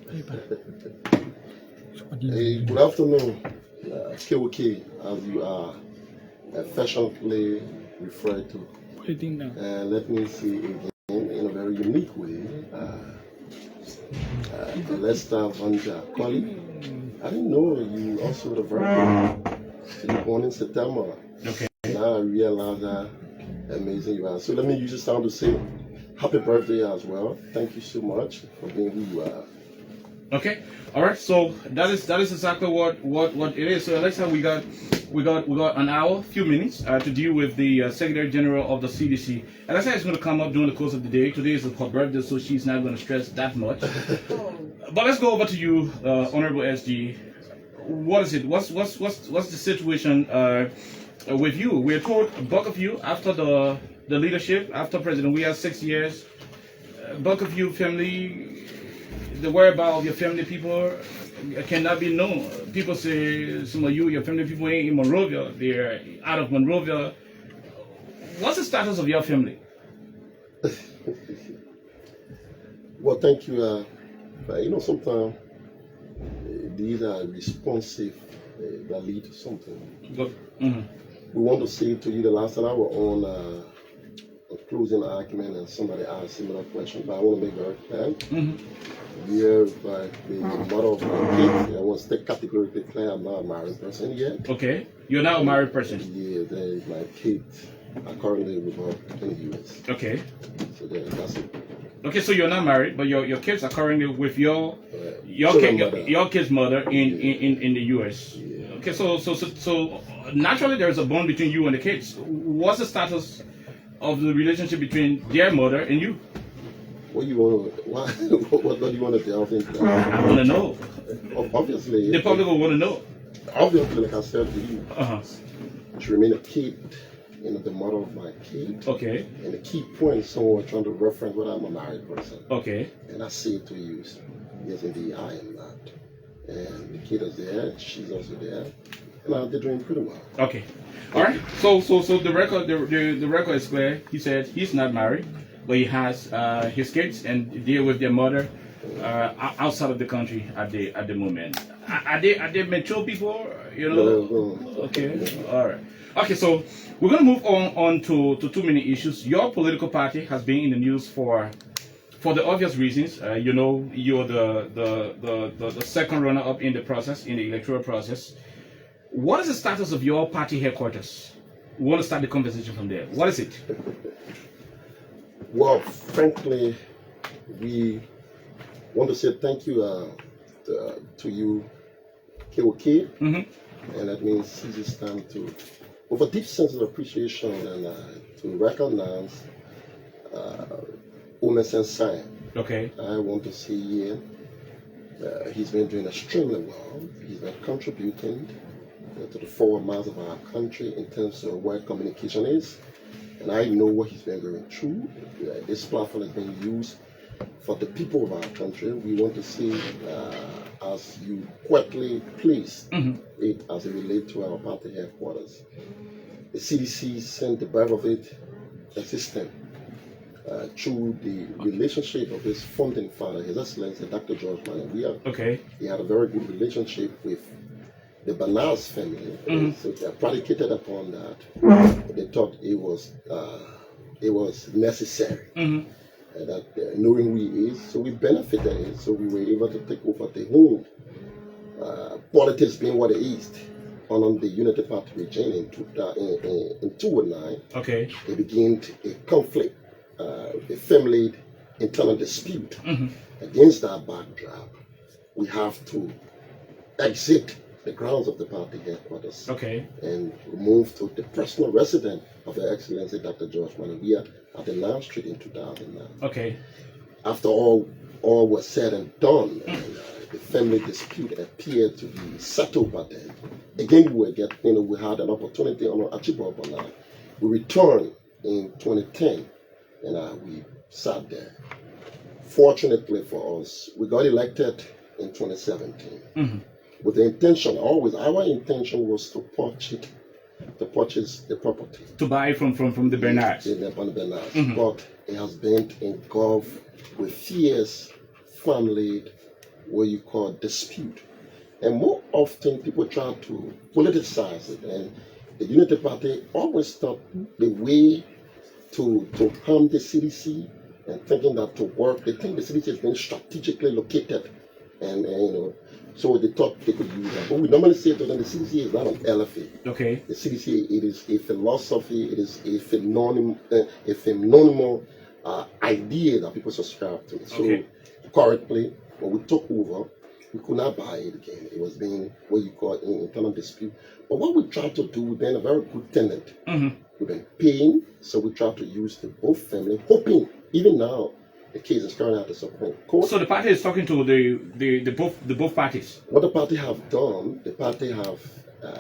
Hey, good afternoon, KOK, as you are affectionately referred to. Let me see again in a very unique way. Lester Vanja Collie. I didn't know you also the virgin. So you born in September. Okay. Now I realize how amazing you are. So let me use this time to say happy birthday as well. Thank you so much for being who you are. Okay. All right. So that is exactly what it is. So Alexa, we got an hour, few minutes to deal with the Secretary General of the CDC. Alexa is going to come up during the course of the day. Today is her birthday, so she's not going to stress that much. But let's go over to you, Honorable SG. What is it? What's the situation with you? We're told both of you after the leadership, after President, we have 6 years. Both of you family. The whereabouts of your family people cannot be known. People say some of your family people ain't in Monrovia, they're out of Monrovia. What's the status of your family? Well, thank you. But sometimes these are responsive that lead to something. We want to say to you the last time I was on a closing argument and somebody asked a similar question, but I want to make very clear. Here, by the mother of my kids, I want to stay categorically clear, I'm not a married person yet. Okay, you're now a married person. Yeah, my kids are currently with in the US. Okay. So that's it. Okay, so you're not married, but your kids are currently with your kid's mother in the US. Yeah. Okay, so naturally there's a bond between you and the kids. What's the status of the relationship between their mother and you? What do you want to? What do you want to tell them? I want to know. Obviously, the public will want to know. Obviously, like I said to you, to remain a kid, the mother of my kid. Okay. And the key point is someone trying to reference whether I'm a married person. Okay. And I say to you, yes, indeed, I am not. And the kid is there, she's also there, and they're doing pretty well. Okay. All right. So the record is clear. He said he's not married, but he has his kids and deal with their mother outside of the country at the moment. Are they mature people? Okay. All right. Okay. So we're gonna move on to too many issues. Your political party has been in the news for the obvious reasons. You're the second runner-up in the process, in the electoral process. What is the status of your party headquarters? We want to start the conversation from there. What is it? Well, frankly, we want to say thank you to you, KOK, and that means seize this time to, with a deep sense of appreciation and to recognize Omen Sensai. Okay. I want to say here, he's been doing extremely well. He's been contributing to the forward mass of our country in terms of where communication is. And I know what he's been going through. This platform has been used for the people of our country. We want to see, as you quickly placed it as it relates to our party headquarters. The CDC sent the birth of it existing through the relationship of his founding father, His Excellency Dr. George Manawia. Okay. He had a very good relationship with the Banas family, so they are predicated upon that. They thought it was necessary, that knowing who he is, so we benefited it. So we were able to take over the whole politics being what it is on the Unity Party regime in 2009. Okay, it began a conflict, a family internal dispute. Against that backdrop, we have to exit the grounds of the party headquarters. Okay. And moved to the personal residence of Her Excellency Dr. George Manawia at the 9th Street in 2009. Okay. After all was said and done, and, the family dispute appeared to be settled by then. Again, we had an opportunity on Achibobana. We returned in 2010, and we sat there. Fortunately for us, we got elected in 2017. With the intention, our intention was to purchase the property. To buy from the Bernards. But it has been engulfed with fierce family what you call dispute. And more often people try to politicize it. And the Unity Party always thought the way to harm the CDC and thinking that to work, they think the CDC has been strategically located. And so they thought they could use that. But we normally say to them, the CDC is not an elephant. Okay. The CDC, it is a philosophy, it is a phenomenal idea that people subscribe to. So currently, when we took over, we could not buy it again. It was being what you call an internal dispute. But what we tried to do, we've been a very good tenant. We've been paying, so we try to use the both family, hoping, even now, the case is currently at the Supreme Court. So the party is talking to the both parties. What the party have done, the party have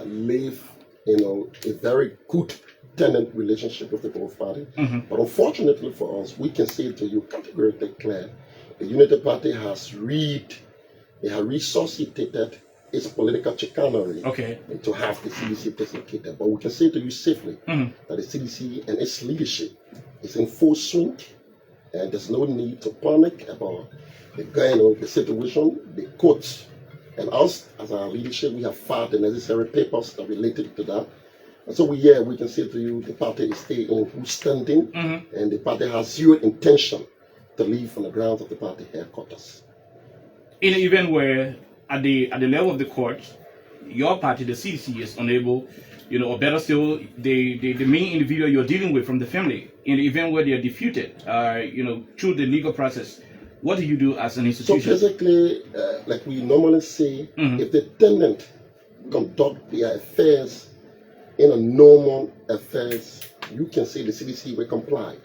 lived, a very good tenant relationship with the both parties. But unfortunately for us, we can say to you categorically clear, the Unity Party has resuscitated its political chicanery to have the CDC dislocated. But we can say to you safely that the CDC and its leadership is in full swing, and there's no need to panic about the situation. The courts and us as our leadership, we have filed the necessary papers that related to that. And so we can say to you the party is still in good standing, and the party has zero intention to leave on the grounds of the party headquarters. In an event where at the level of the court, your party, the CDC, is unable, or better still, the main individual you're dealing with from the family, in the event where they are defeated, through the legal process, what do you do as an institution? So basically, like we normally say, if the tenant conduct their affairs in a normal affairs, you can say the CDC will comply.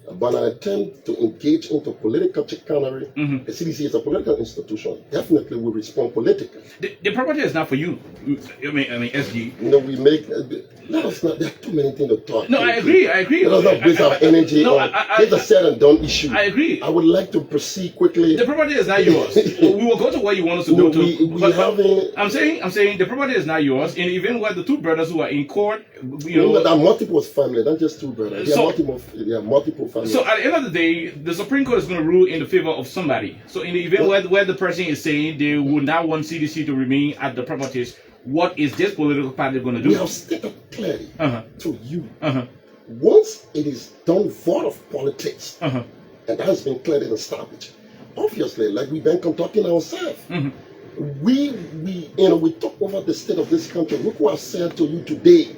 But an attempt to engage into political chicanery, the CDC is a political institution, definitely will respond politically. The property is not for you. I mean, SG. We make. Let us not. There are too many things to talk. No, I agree. Let us not waste our energy on. It's a said and done issue. I agree. I would like to proceed quickly. The property is not yours. We will go to where you want us to go to. I'm saying the property is not yours. In the event where the two brothers who are in court, there are multiple families, not just two brothers. There are multiple families. So at the end of the day, the Supreme Court is going to rule in the favor of somebody. So in the event where the person is saying they would not want CDC to remain at the properties, what is this political party going to do? We have stated clearly to you. Once it is done void of politics, and that has been clearly established, obviously, like we've been conducting ourselves, we took over the state of this country. Look what I've said to you today.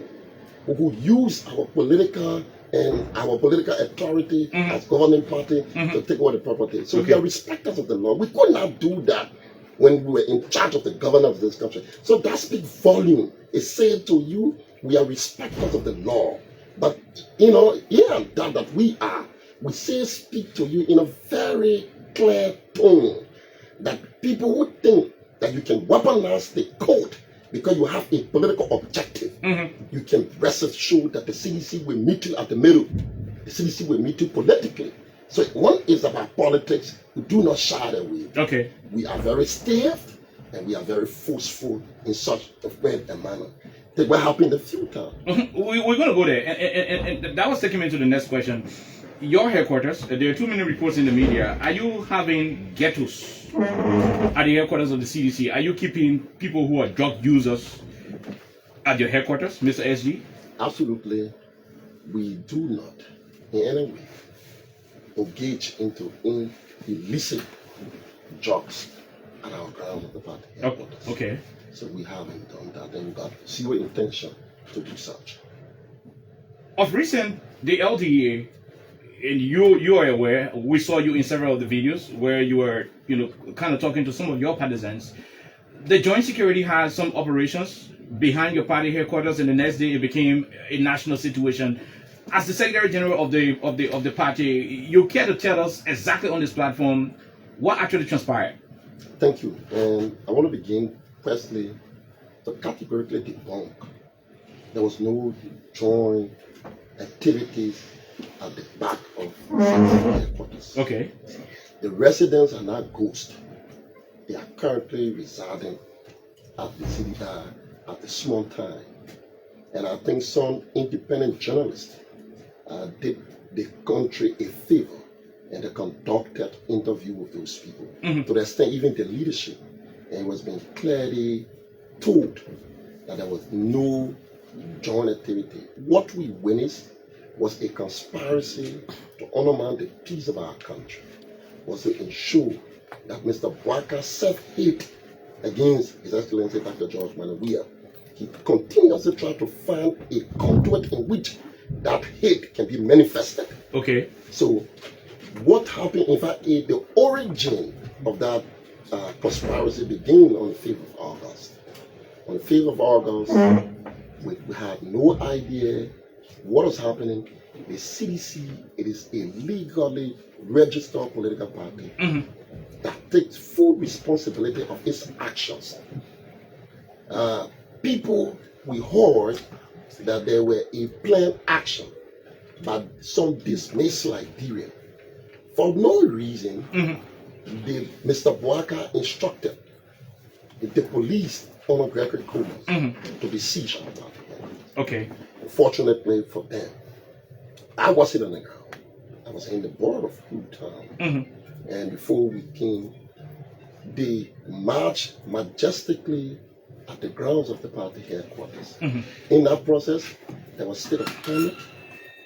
We will use our political authority as governing party to take over the property. So we are respecters of the law. We could not do that when we were in charge of the governance of this country. So that speaks volume. It's saying to you, we are respecters of the law. But, that we are. We speak to you in a very clear tone that people who think that you can weaponize the code because you have a political objective, you can rest assured that the CDC will meet you at the middle. The CDC will meet you politically. So one is about politics. We do not shy away. Okay. We are very stiff and we are very forceful in such a manner. That will happen in the future. We're going to go there. And that was taking me to the next question. Your headquarters, there are too many reports in the media. Are you having ghettos at the headquarters of the CDC? Are you keeping people who are drug users at your headquarters, Mr. SG? Absolutely. We do not in any way engage into illicit drugs at our ground of the party headquarters. Okay. So we haven't done that, and we got zero intention to do such. Of recent, the LDA, and you are aware, we saw you in several of the videos where you were, kind of talking to some of your partisans. The Joint Security has some operations behind your party headquarters, and the next day it became a national situation. As the Secretary General of the party, you care to tell us exactly on this platform what actually transpired? Thank you. And I want to begin firstly to categorically debunk there was no joint activities at the back of CDC headquarters. Okay. The residents are not ghosts. They are currently residing at the CDC at the small time. And I think some independent journalists did the country a favor and they conducted interview with those people. To the extent even the leadership, and it was being clearly told that there was no joint activity. What we witnessed was a conspiracy to undermine the peace of our country, was to ensure that Mr. Bwaka's self-hate against His Excellency Dr. George Manawia, he continuously tried to find a conduit in which that hate can be manifested. Okay. So what happened, in fact, the origin of that conspiracy began on the 5th of August. On the 5th of August, we had no idea what was happening. The CDC, it is a legally registered political party that takes full responsibility of its actions. People, we heard that there were a planned action by some dismissed Liberia. For no reason, Mr. Bwaka instructed the police on Gregory Coleman to be seized on the party. Okay. Fortunately for them, I wasn't on the ground. I was in the border of Town. And before we came, they marched majestically at the grounds of the party headquarters. In that process, there was state of panic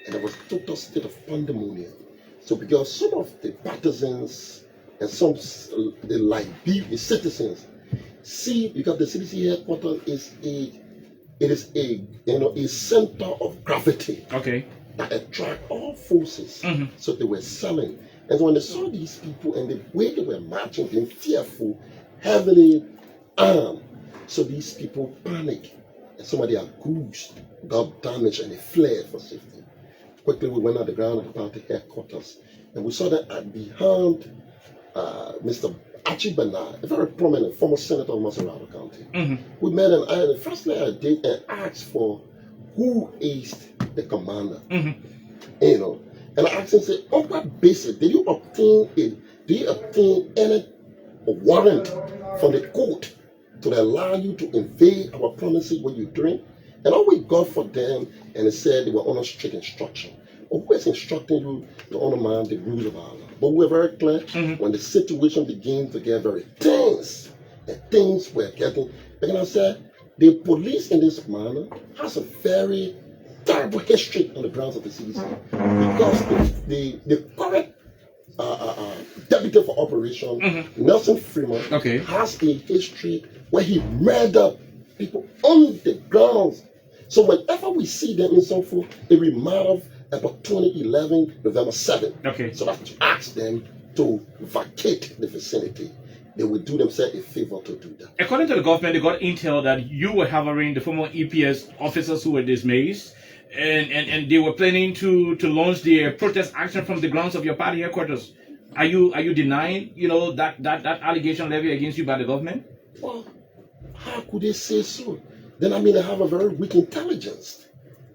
and there was total state of pandemonium. So because some of the partisans and some the Liberian citizens see, because the CDC headquarters is a center of gravity. Okay. That attract all forces. So they were selling. And when they saw these people and the way they were marching, being fearful, heavily armed, so these people panicked. And some of their goods got damaged and they fled for safety. Quickly we went on the ground of the party headquarters and we saw that behind Mr. Archie Bernard, a very prominent former senator of Maserati County. We met and firstly I did and asked for who is the commander. And I asked him, say, on what basis did you obtain any warrant from the court to allow you to invade our premises when you're doing? And all we got for them, and they said they were under strict instruction. But who is instructing you to undermine the rules of our law? But we were very clear when the situation began to get very tense, and things were getting, because I said, the police in this manner has a very terrible history on the grounds of the CDC, because the current deputy for operation, Nelson Freeman, has a history where he murdered people on the grounds. So whenever we see them in some form, it reminds of about 2011, November 7th. So that's to ask them to vacate the vicinity. They will do themselves a favor to do that. According to the government, they got intel that you were harboring the former EPS officers who were dismissed, and they were planning to launch their protest action from the grounds of your party headquarters. Are you denying, that allegation levied against you by the government? Well, how could they say so? Then they have a very weak intelligence.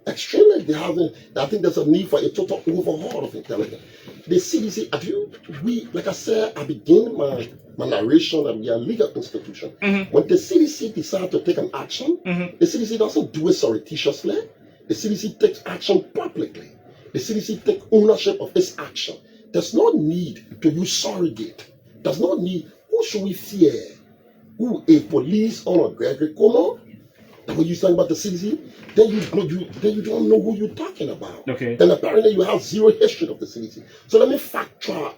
Extremely, I think there's a need for a total overhaul of intelligence. The CDC, like I said, I begin my narration that we are a legal institution. When the CDC decides to take an action, the CDC doesn't do it surreptitiously. The CDC takes action publicly. The CDC takes ownership of its action. There's no need to use surrogate. There's no need. Who should we fear? Who, a police or a Gregory Como? When you talk about the CDC, then you don't know who you're talking about. Then apparently you have zero history of the CDC. So let me fact track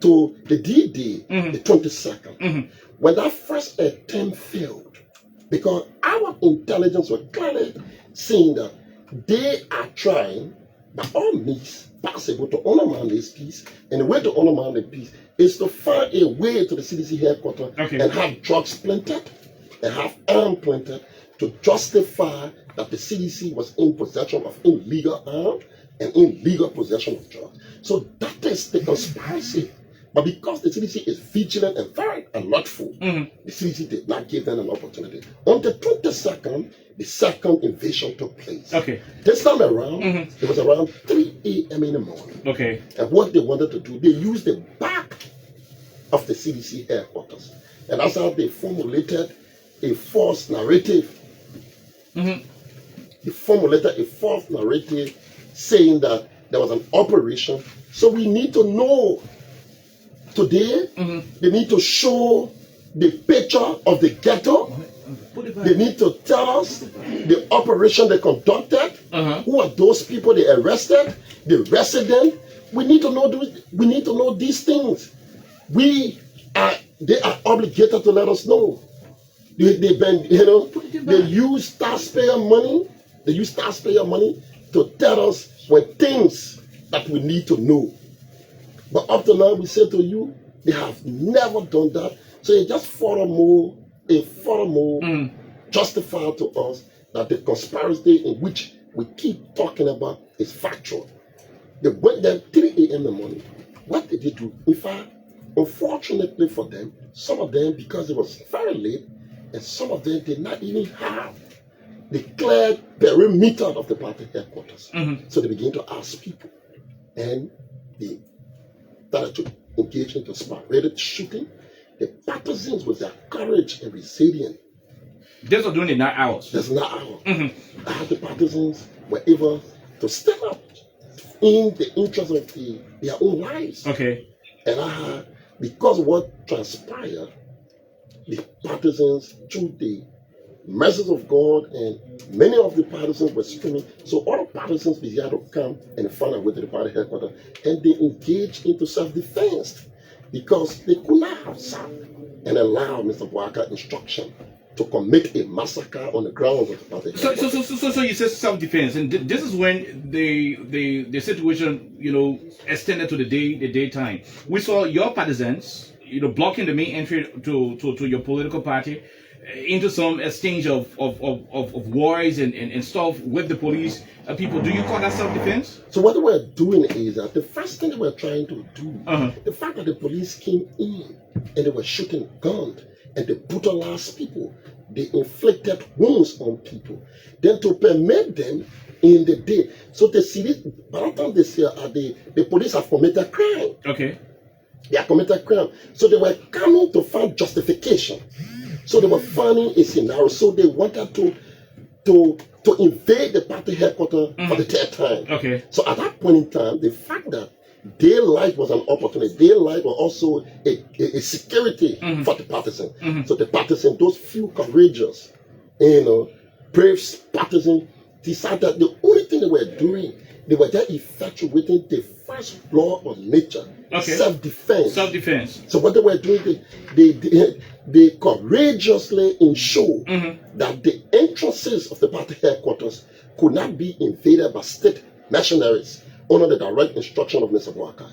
to the D-Day, the 22nd, when that first attempt failed, because our intelligence was clearly saying that they are trying by all means possible to undermine this peace, and the way to undermine the peace is to find a way to the CDC headquarters and have drugs planted and have arms planted to justify that the CDC was in possession of illegal arms and illegal possession of drugs. So that is the conspiracy. But because the CDC is vigilant and very alertful, the CDC did not give them an opportunity. On the 22nd, the second invasion took place. This time around, it was around 3 a.m. in the morning. And what they wanted to do, they used the back of the CDC headquarters. And that's how they formulated a false narrative. They formulated a false narrative saying that there was an operation So we need to know today, they need to show the picture of the ghetto. They need to tell us the operation they conducted, who are those people they arrested, the resident. We need to know these things. They are obligated to let us know. They use taxpayer money. They use taxpayer money to tell us what things that we need to know. But up to now, we say to you, they have never done that. So it just furthermore justify to us that the conspiracy in which we keep talking about is factual. They went there 3 a.m. in the morning. What did they do? In fact, unfortunately for them, some of them, because it was very late, and some of them did not even have the clear perimeter of the party headquarters. So they began to ask people, and they started to engage into spirited shooting. The partisans, with their courage and resilience, these are doing it 9 hours. There's 9 hours. The partisans were able to step up in the interest of their own lives. Okay. And because of what transpired, the partisans, through the mercies of God, and many of the partisans were screaming. So other partisans began to come and find a way to the party headquarters, and they engaged into self-defense because they could not have sat and allowed Mr. Bouaka instruction to commit a massacre on the grounds of the party. So you said self-defense, and this is when the situation, extended to the daytime. We saw your partisans, blocking the main entry to your political party, into some exchange of wars and stuff with the police people. Do you call that self-defense? So what we're doing is that the first thing we're trying to do, the fact that the police came in and they were shooting guns and they brutalized people, they inflicted wounds on people, then to permit them in the day. So they see this, by the time they say the police have committed crime. Okay. They have committed crime. So they were coming to find justification. So they were finding a scenario. So they wanted to invade the party headquarters for the third time. Okay. So at that point in time, the fact that daylight was an opportunity, daylight was also a security for the partisans. So the partisans, those few courageous, brave partisans, decided that the only thing they were doing, they were just effectuating the first law of nature, self-defense. Self-defense. So what they were doing, they courageously ensured that the entrances of the party headquarters could not be invaded by state mercenaries under the direct instruction of Mr. Bouaka.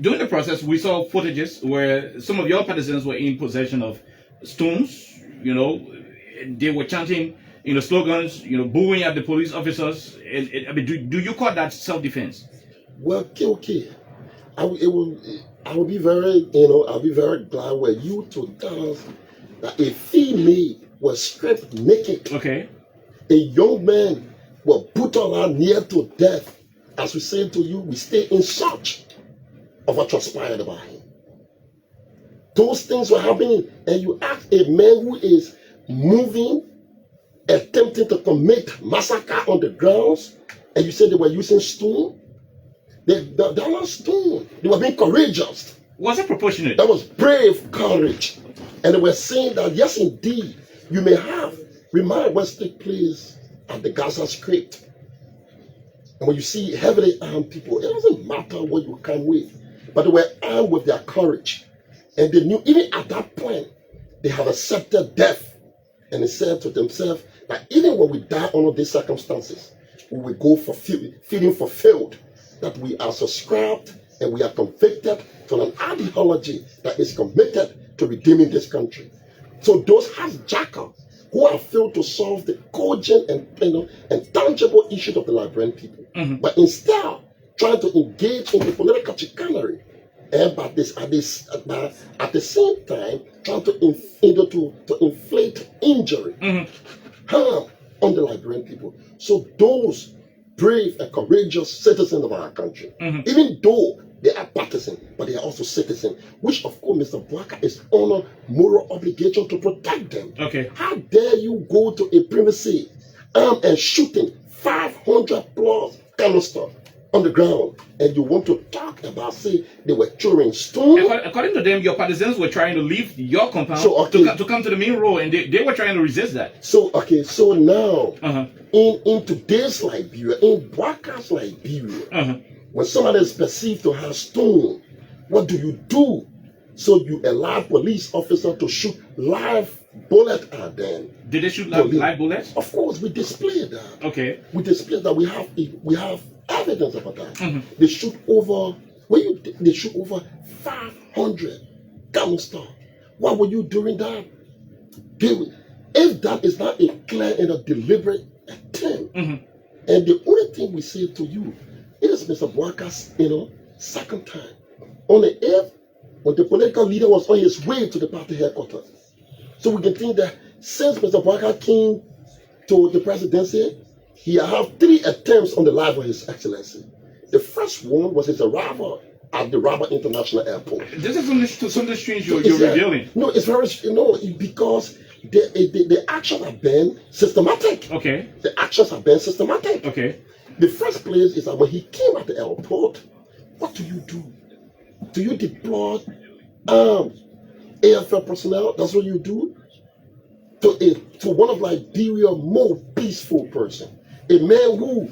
During the process, we saw footages where some of your partisans were in possession of stones. They were chanting, slogans, booing at the police officers. Do you call that self-defense? Well, okay. I will be very, I'll be very glad were you to tell us that a female was stripped naked. Okay. A young man was brutalized near to death. As we say to you, we stay in search of what transpired about him. Those things were happening, and you ask a man who is moving, attempting to commit massacre on the grounds, and you say they were using stone. They were not stone. They were being courageous. Was it proportionate? That was brave courage. And they were saying that, yes, indeed, you may have. Remind what took place at the Gaza Strip. And when you see heavily armed people, it doesn't matter what you come with, but they were armed with their courage. And they knew, even at that point, they had accepted death. And they said to themselves that even when we die under these circumstances, we will go for feeling fulfilled that we are subscribed and we are convicted to an ideology that is committed to redeeming this country. So those hijackers who have failed to solve the cogent and tangible issues of the Liberian people, but instead trying to engage in the political chicanery, and at the same time trying to inflate injury, harm on the Liberian people. So those brave and courageous citizens of our country, even though they are partisans, but they are also citizens, which of course Mr. Bouaka is on a moral obligation to protect them. Okay. How dare you go to a premises, armed and shooting 500 plus canister on the ground, and you want to talk about, say, they were throwing stones. According to them, your partisans were trying to leave your compound to come to the main road, and they were trying to resist that. So now, in today's Liberia, in Bwaka's Liberia, when somebody is perceived to have stone, what do you do? So you allow police officers to shoot live bullet at them. Did they shoot live bullets? Of course, we display that. Okay. We display that. We have evidence about that. They shoot over. They shoot over 500 gangsters. What were you doing that? If that is not a clear and a deliberate attempt, and the only thing we say to you, it is Mr. Bwaka's, second time. On the 8th, when the political leader was on his way to the party headquarters. So we can think that since Mr. Bwaka came to the presidency, he had 3 attempts on the life of His Excellency. The first one was his arrival at the Rabat International Airport. This is something strange you're revealing. No, it's very, because the actions have been systematic. Okay. The actions have been systematic. Okay. The first place is that when he came at the airport, what do you do? Do you deploy AFL personnel? That's what you do to one of Liberia's most peaceful person, a man who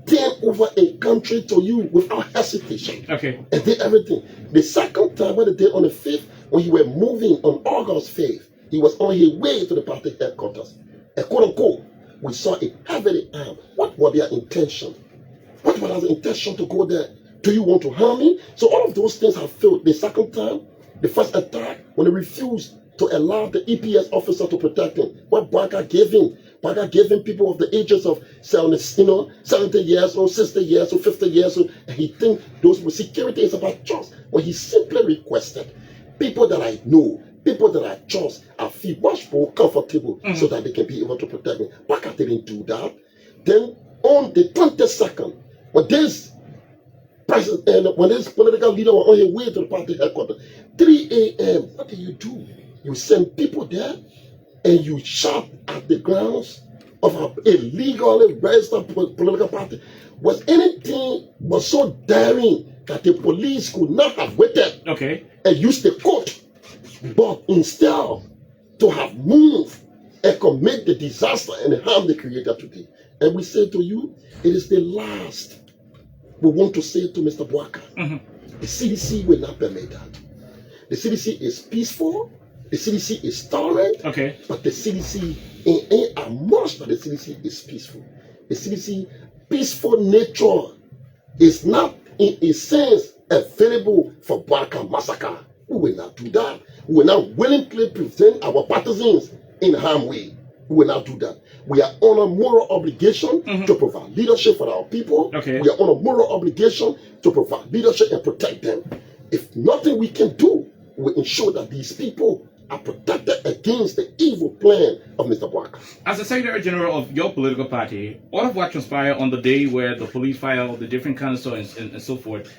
turned over a country to you without hesitation. Okay. And did everything. The second time, when they did on the 5th, when you were moving on August 5th, he was on his way to the party headquarters. And quote unquote, we saw a heavily armed. What were their intention? What was their intention to go there? Do you want to harm me? So all of those things have failed. The second time, the first attack, when they refused to allow the EPS officer to protect him, what Bwaka gave him. Bwaka gave him people of the ages of 70 years old, 60 years old, 50 years old, and he think those with security is about trust. When he simply requested people that I know, people that I trust, I feel much more comfortable so that they can be able to protect me. Bwaka didn't do that. Then on the 22nd, when this political leader was on his way to the party headquarters, 3 a.m., what do? You send people there and you shot at the grounds of a legally registered political party. Was anything was so daring that the police could not have waited and used the court, but instead to have moved and commit the disaster and the harm they created today. And we say to you, it is the last we want to say to Mr. Bwaka. The CDC will not permit that. The CDC is peaceful. The CDC is tolerant. But the CDC, in much that the CDC is peaceful. The CDC peaceful nature is not, in a sense, available for Bwaka massacre. We will not do that. We will not willingly present our partisans in harm way. We will not do that. We are on a moral obligation to provide leadership for our people. We are on a moral obligation to provide leadership and protect them. If nothing we can do, we ensure that these people are protected against the evil plan of Mr. Bwaka. As the Secretary General of your political party, all of what transpired on the day where the police fired the different canisters and so forth,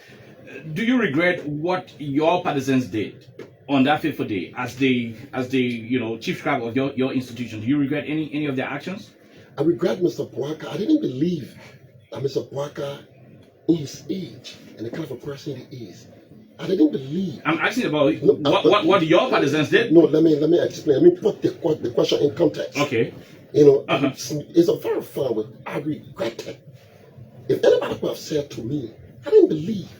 do you regret what your partisans did on that fateful day as the chief scribe of your institution? Do you regret any of their actions? I regret Mr. Bwaka. I didn't believe that Mr. Bwaka, in his age and the kind of a person he is, I didn't believe. I'm asking about what your partisans did. No, let me explain. Let me put the question in context. It's a very fun word. I regret it. If anybody would have said to me, I didn't believe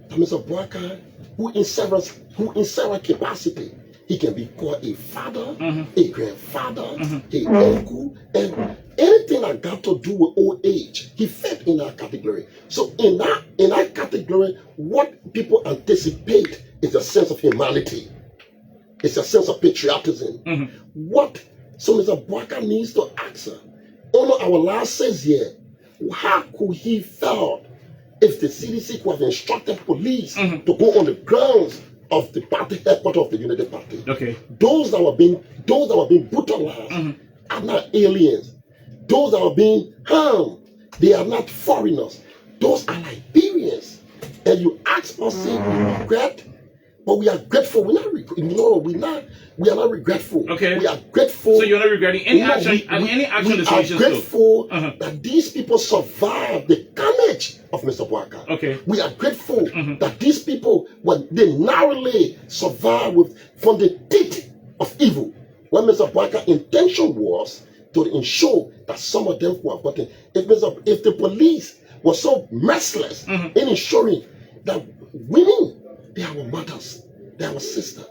that Mr. Bwaka, who in several capacity, he can be called a father, a grandfather, a uncle, and anything that got to do with old age, he fit in that category. So in that category, what people anticipate is a sense of humanity. It's a sense of patriotism. So Mr. Bwaka needs to answer. On our last 6 years, how could he felt if the CDC could have instructed police to go on the grounds of the party headquarters of the United Party? Those that were being brutalized are not aliens. Those that are being harmed, they are not foreigners. Those are Liberians. And you ask us, say, we regret But we are grateful. We are not regretful. Okay. We are grateful. So you're not regretting any action? We the are grateful took? that these people survived the carnage of Mr. Bwaka. Okay. We are grateful that these people, when they narrowly survived from the teeth of evil, when Mr. Bwaka's intention was to ensure that some of them were gotten. If the police were so merciless in ensuring that women, they are our mothers, they are our sisters.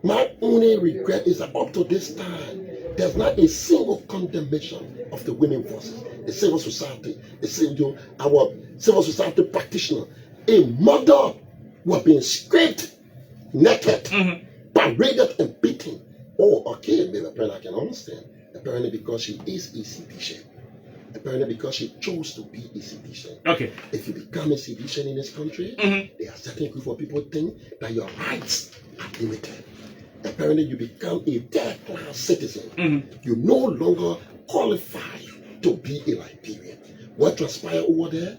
My only regret is that up to this time, there's not a single condemnation of the women forces, the civil society, our civil society practitioner. A mother was being scraped naked, paraded and beaten. Oh, okay, maybe apparently I can understand. Apparently because she is a citizen. Apparently because she chose to be a citizen. Okay. If you become a citizen in this country, there are certain group of people think that your rights are limited. Apparently you become a third-class citizen. You no longer qualify to be a Liberian. What transpired over there?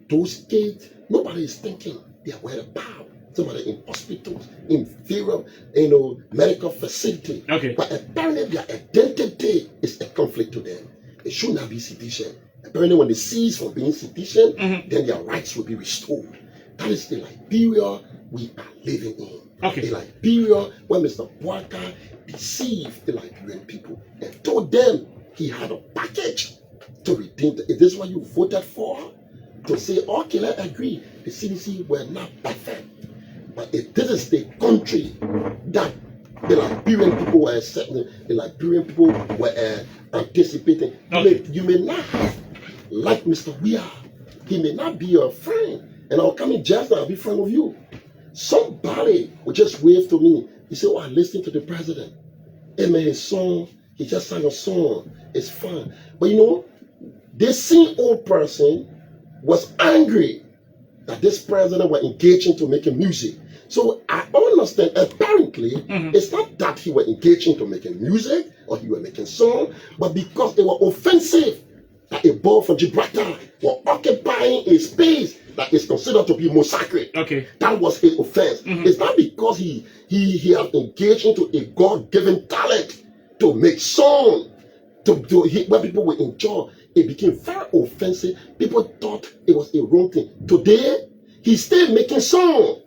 Those kids, nobody is thinking they are well about. Somebody in hospitals, in various, medical facility. Okay. But apparently their identity is a conflict to them. They should not be citizen. Apparently when they cease from being citizen, then their rights will be restored. That is the Liberia we are living in. Okay. A Liberia where Mr. Bwaka deceived the Liberian people and told them he had a package to redeem them. Is this what you voted for? To say, okay, let's agree, the CDC were not perfect. But if this is the country that the Liberian people were accepting, the Liberian people were anticipating, you may not have, like Mr. Weah, he may not be your friend, and I'll come in just now, I'll be friend of you. Somebody will just wave to me. He said, oh, I listened to the president. He made a song, he just sang a song, it's fun. But this same old person was angry that this president was engaging to making music. So I understand, apparently, it's not that he was engaging to making music or he was making song, but because it was offensive that a boy from Gibraltar was occupying a space that is considered to be most sacred. Okay. That was an offense. It's not because he had engaged into a God-given talent to make song, where people will enjoy. It became very offensive. People thought it was a wrong thing. Today, he's still making song.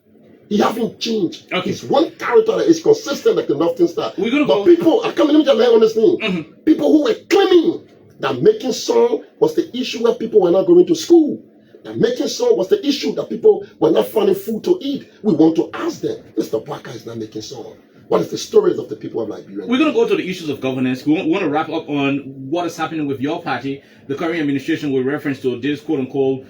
He haven't changed. Okay. He's one character that is consistent like the Northern Star. But people are coming, let me just let on this thing. People who were claiming that making song was the issue where people were not going to school. That making song was the issue that people were not finding food to eat. We want to ask them, Mr. Bwaka is not making song. What is the stories of the people of Liberia? We're going to go to the issues of governance. We want to wrap up on what is happening with your party, the current administration, with reference to this quote-unquote,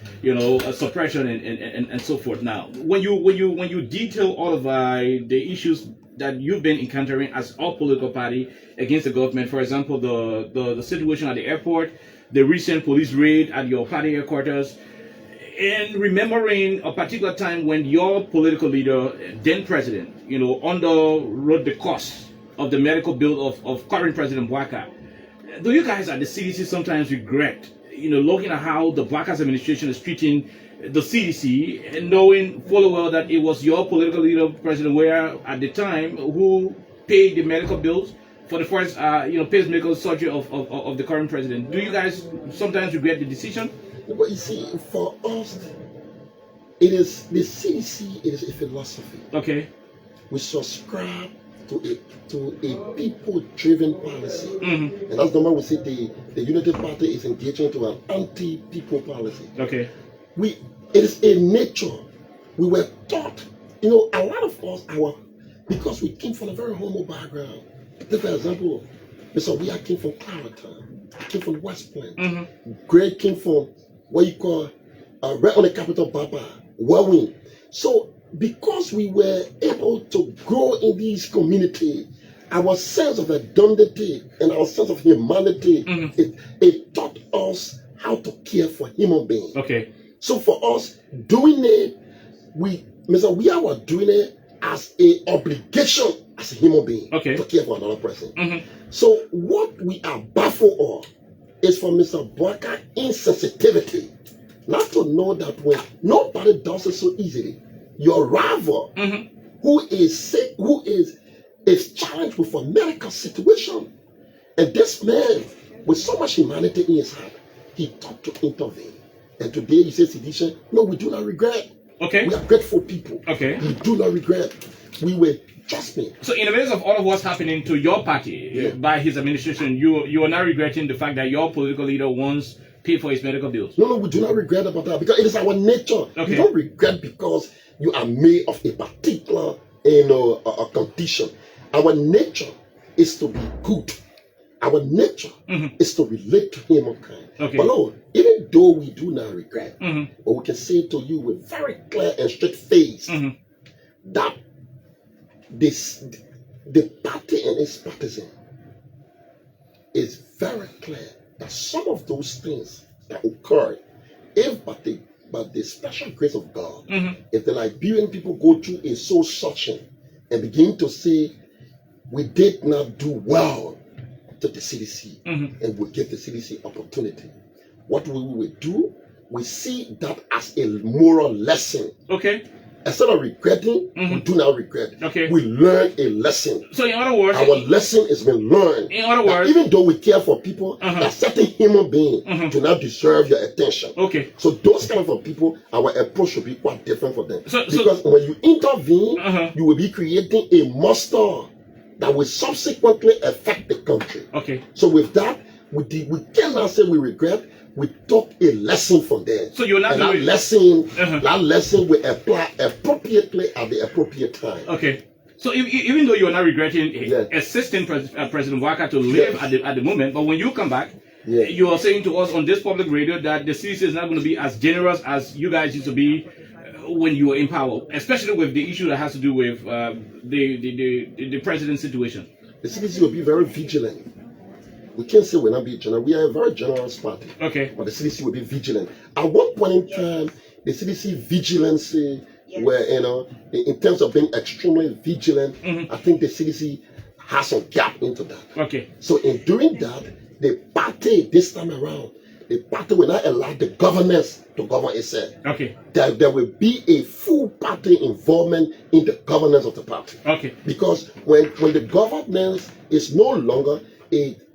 suppression and so forth. Now, when you detail all of the issues that you've been encountering as our political party against the government, for example, the situation at the airport, the recent police raid at your party headquarters, and remembering a particular time when your political leader, then president, underwrote the cost of the medical bill of current President Bwaka. Do you guys at the CDC sometimes regret, looking at how the Bwaka's administration is treating the CDC and knowing full well that it was your political leader, President Weah, at the time, who paid the medical bills for the first, pacemaker surgery of the current president? Do you guys sometimes regret the decision? But you see, for us, it is the CDC. It is a philosophy. Okay. We subscribe to a people-driven policy, and that's the one we say the United Party is engaging to an anti-people policy. Okay. It is a nature. We were taught, a lot of us, because we came from a very humble background. Take for example, Mr. Weah came from Clarendon, came from the West Point. Greg came from what you call right on the capital, Baba, Warwin. So because we were able to grow in these communities, our sense of identity and our sense of humanity, it taught us how to care for human beings. Okay. So for us, doing it, Mr. Weah was doing it as an obligation as a human being to care for another person. So what we are baffled of is for Mr. Bwaka's insensitivity, not to know that when nobody does it so easily, your rival who is sick, who is challenged with a medical situation. And this man, with so much humanity in his heart, he thought to intervene. And today he says, CDC, no, we do not regret. Okay. We are grateful people. Okay. We do not regret. We were, trust me. So in the midst of all of what's happening to your party by his administration, you are not regretting the fact that your political leader once paid for his medical bills? No, we do not regret about that because it is our nature. Okay. You don't regret because you are made of a particular, a condition. Our nature is to be good. Our nature is to relate to humankind. Okay. But Lord, even though we do not regret, Mm-hmm. but we can say to you with very clear and straight face that the party and its partisan is very clear that some of those things that occurred, if but the special grace of God, if the Liberian people go through a soul searching and begin to say, we did not do well to the CDC, and we give the CDC opportunity, what we will do, we see that as a moral lesson. Okay. Instead of regretting, we do not regret. Okay. We learn a lesson. So in other words, our lesson has been learned. In other words, even though we care for people, that certain human beings do not deserve your attention. Okay. So those kind of people, our approach should be quite different for them. So because when you intervene, you will be creating a monster that will subsequently affect the country. Okay. So with that, we cannot say we regret. We took a lesson from there. So you're not and doing that lesson will apply appropriately at the appropriate time. Okay. So even though you're not regretting assisting President Waka to live at the moment, but when you come back, you are saying to us on this public radio that the CDC is not going to be as generous as you guys used to be when you were in power, especially with the issue that has to do with the president's situation. The CDC will be very vigilant. We can't say we're not being generous. We are a very generous party. Okay. But the CDC will be vigilant. At one point in time, the CDC vigilance were, in terms of being extremely vigilant, I think the CDC has some gap into that. Okay. So in doing that, the party this time around, the party will not allow the governance to govern itself. Okay. There will be a full party involvement in the governance of the party. Okay. Because when the governance is no longer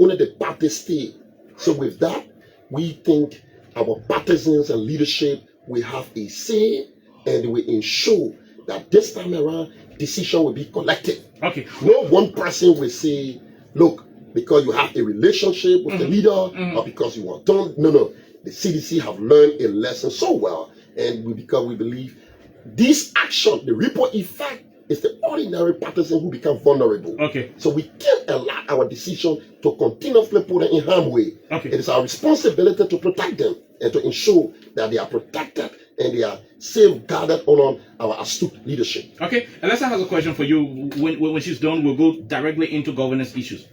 only the party state. So with that, we think our partisans and leadership will have a say and will ensure that this time around decision will be collective. Okay. No one person will say, look, because you have a relationship with the leader or because you want to. No. The CDC have learned a lesson so well, and because we believe this action, the ripple effect, is the ordinary partisan who become vulnerable. Okay. So we can't allow our decision to continuously put them in harm's way. Okay. It is our responsibility to protect them and to ensure that they are protected and they are safeguarded on our astute leadership. Okay. Alessa has a question for you. When she's done, we'll go directly into governance issues.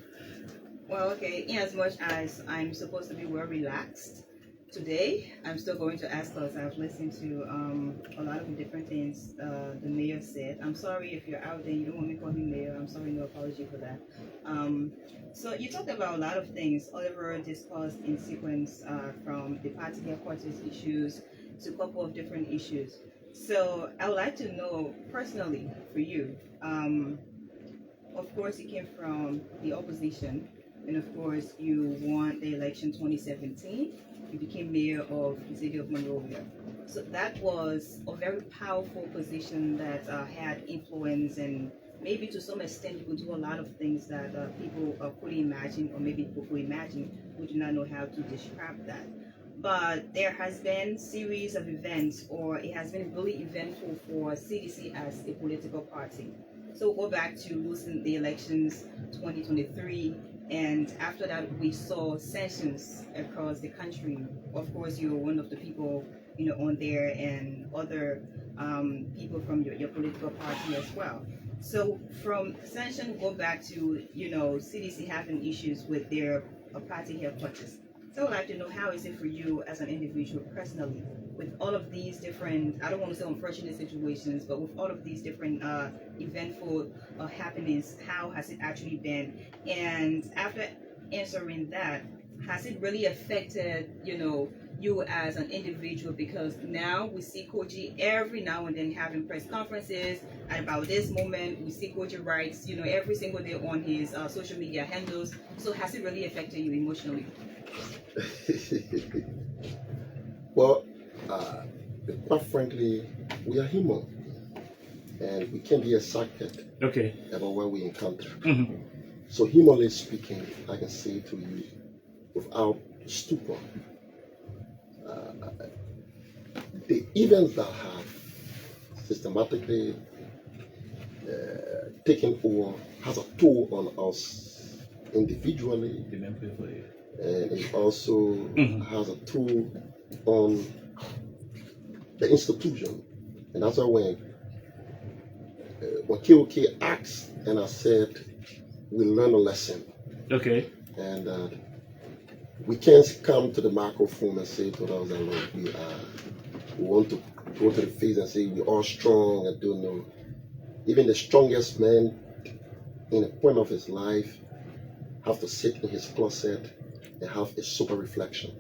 Well, okay. In as much as I'm supposed to be well relaxed today, I'm still going to ask us. I've listened to a lot of the different things the mayor said. I'm sorry if you're out there, you don't want me to call you mayor. I'm sorry, no apology for that. So you talked about a lot of things. Oliver discussed in sequence from the party headquarters issues to a couple of different issues. So I would like to know personally for you, of course you came from the opposition, and of course you won the election 2017. You became mayor of the city of Monrovia. So that was a very powerful position that had influence, and maybe to some extent you could do a lot of things that people could imagine, or maybe people could imagine who do not know how to describe that. But there has been series of events, or it has been really eventful for CDC as a political party. So we'll go back to losing the elections 2023. And after that, we saw sanctions across the country. Of course, you're one of the people, on there, and other people from your political party as well. So from sanction, go back to, CDC having issues with their party headquarters. So I'd like to know, how is it for you as an individual personally, with all of these different, I don't want to say unfortunate situations, but with all of these different eventful happenings, how has it actually been? And after answering that, has it really affected, you as an individual, because now we see Koijee every now and then having press conferences. At about this moment, we see Koijee writes, every single day on his social media handles. So has it really affected you emotionally? Well, quite frankly, we are human, and we can be excited about what we encounter. So, humanly speaking, I can say to you, without stupor, the events that have systematically taken over has a toll on us individually, and it also has a toll on the institution. And that's why when KOK asked, and I said, we learn a lesson. And we can't come to the microphone and say to us that look, we want to go to the face and say we're all strong. I don't know. Even the strongest man in a point of his life have to sit in his closet and have a sober reflection.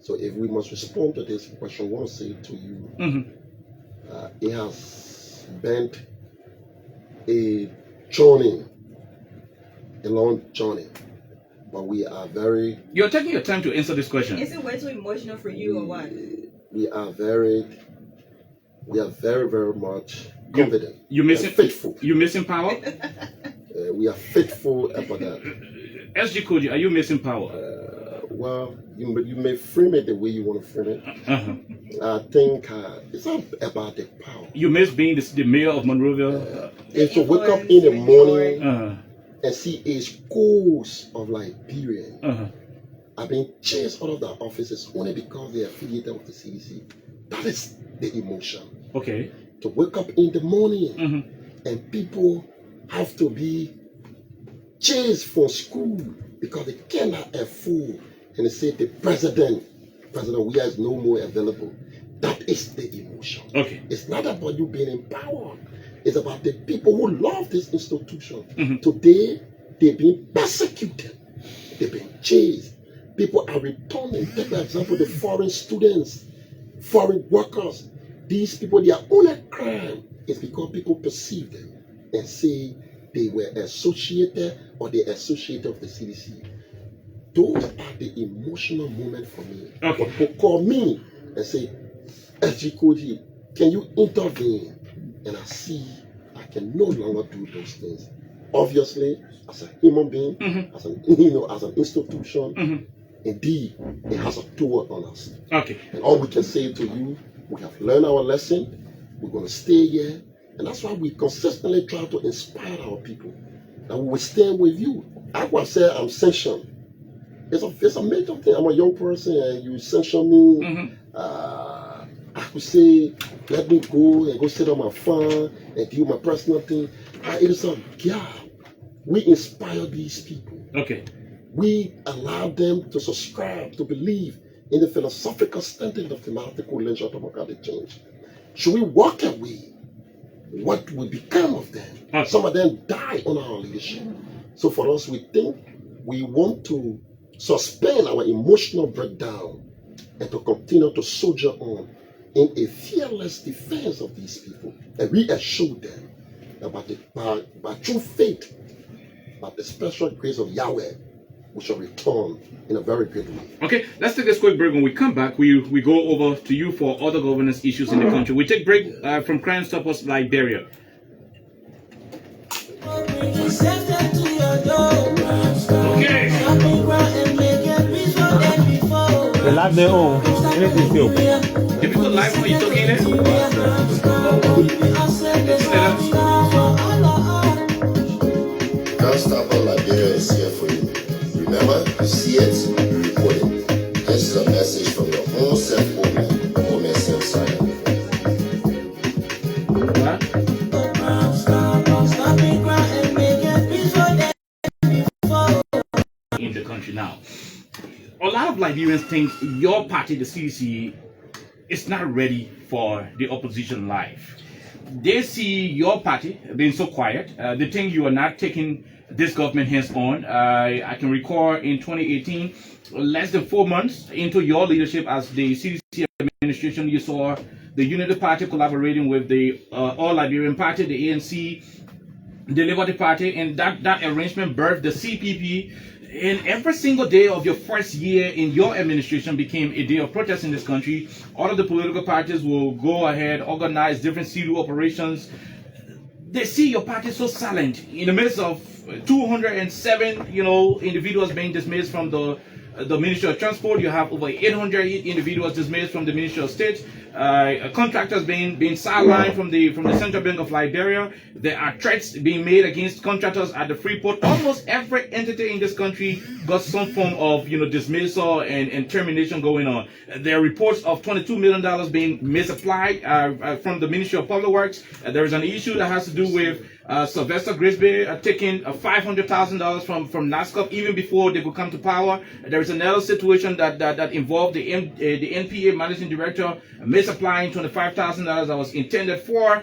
So if we must respond to this question, I want to say to you, it has been a journey, a long journey. But we are very... You're taking your time to answer this question. Is it way too emotional for you or what? We are very, very much confident. You missing faithful. You missing power? We are faithful about that. SG Koijee, are you missing power? Well, you may frame it the way you want to frame it. I think it's not about the power. You miss being the mayor of Monrovia? If you wake up in the morning and see a schools of Liberians are being chased out of their offices only because they are affiliated with the CDC. That is the emotion. To wake up in the morning and people have to be chased from school because they cannot afford, and they say the president, we are no more available. That is the emotion. It's not about you being in power. It's about the people who love this institution. Today, they've been persecuted. They've been chased. People are returning. Take for example the foreign students, foreign workers. These people, their only crime is because people perceive them and say they were associated or they associated with the CDC. Those are the emotional moments for me. People call me and say, SG Koijee, can you intervene? And I see I can no longer do those things. Obviously, as a human being, as an institution, indeed, it has a toll on us. And all we can say to you, we have learned our lesson. We're going to stay here, and that's why we consistently try to inspire our people that we will stand with you. I would say I'm sanctioned. It's a major thing. I'm a young person, and you sanction me. I could say, let me go and go sit on my farm and do my personal thing. It is a gap. We inspire these people. We allow them to subscribe, to believe in the philosophical standing of thematical lynching democratic change. Should we walk away? What will become of them? Some of them die on our leadership. So for us, we think we want to suspend our emotional breakdown and to continue to soldier on in a fearless defense of these people and reassure them that by true faith, by the special grace of Yahweh, we shall return in a very good way. Let's take this quick break. When we come back, we go over to you for other governance issues in the country. We take break from Crime Stoppers Liberia. The live their own. Anything still. The people live on you talking there? Crime Stopper Liberia is here for you. Remember, you see it, you report it. This is a message from your own self-omen self-side. In the country now. A lot of Liberians think your party, the CDC, is not ready for the opposition life. they see your party being so quiet. They think you are not taking this government hands on. I can recall in 2018, less than 4 months into your leadership as the CDC administration, you saw the Unity Party collaborating with the All Liberian Party, the ANC, the Liberty Party, and that arrangement birthed the CPP. And every single day of your first year in your administration became a day of protest in this country. All of the political parties will go ahead, organize different CDU operations. They see your party so silent in the midst of 207, individuals being dismissed from the Ministry of Transport. You have over 800 individuals dismissed from the Ministry of State. Contractors being sidelined from the Central Bank of Liberia. There are threats being made against contractors at the Freeport. Almost every entity in this country got some form of dismissal and termination going on. There are reports of $22 million being misapplied from the Ministry of Public Works. There is an issue that has to do with Sylvester Grisby taking $500,000 from NASCOP even before they could come to power. There is another situation that involved the NPA managing director misapplying $25,000 that was intended for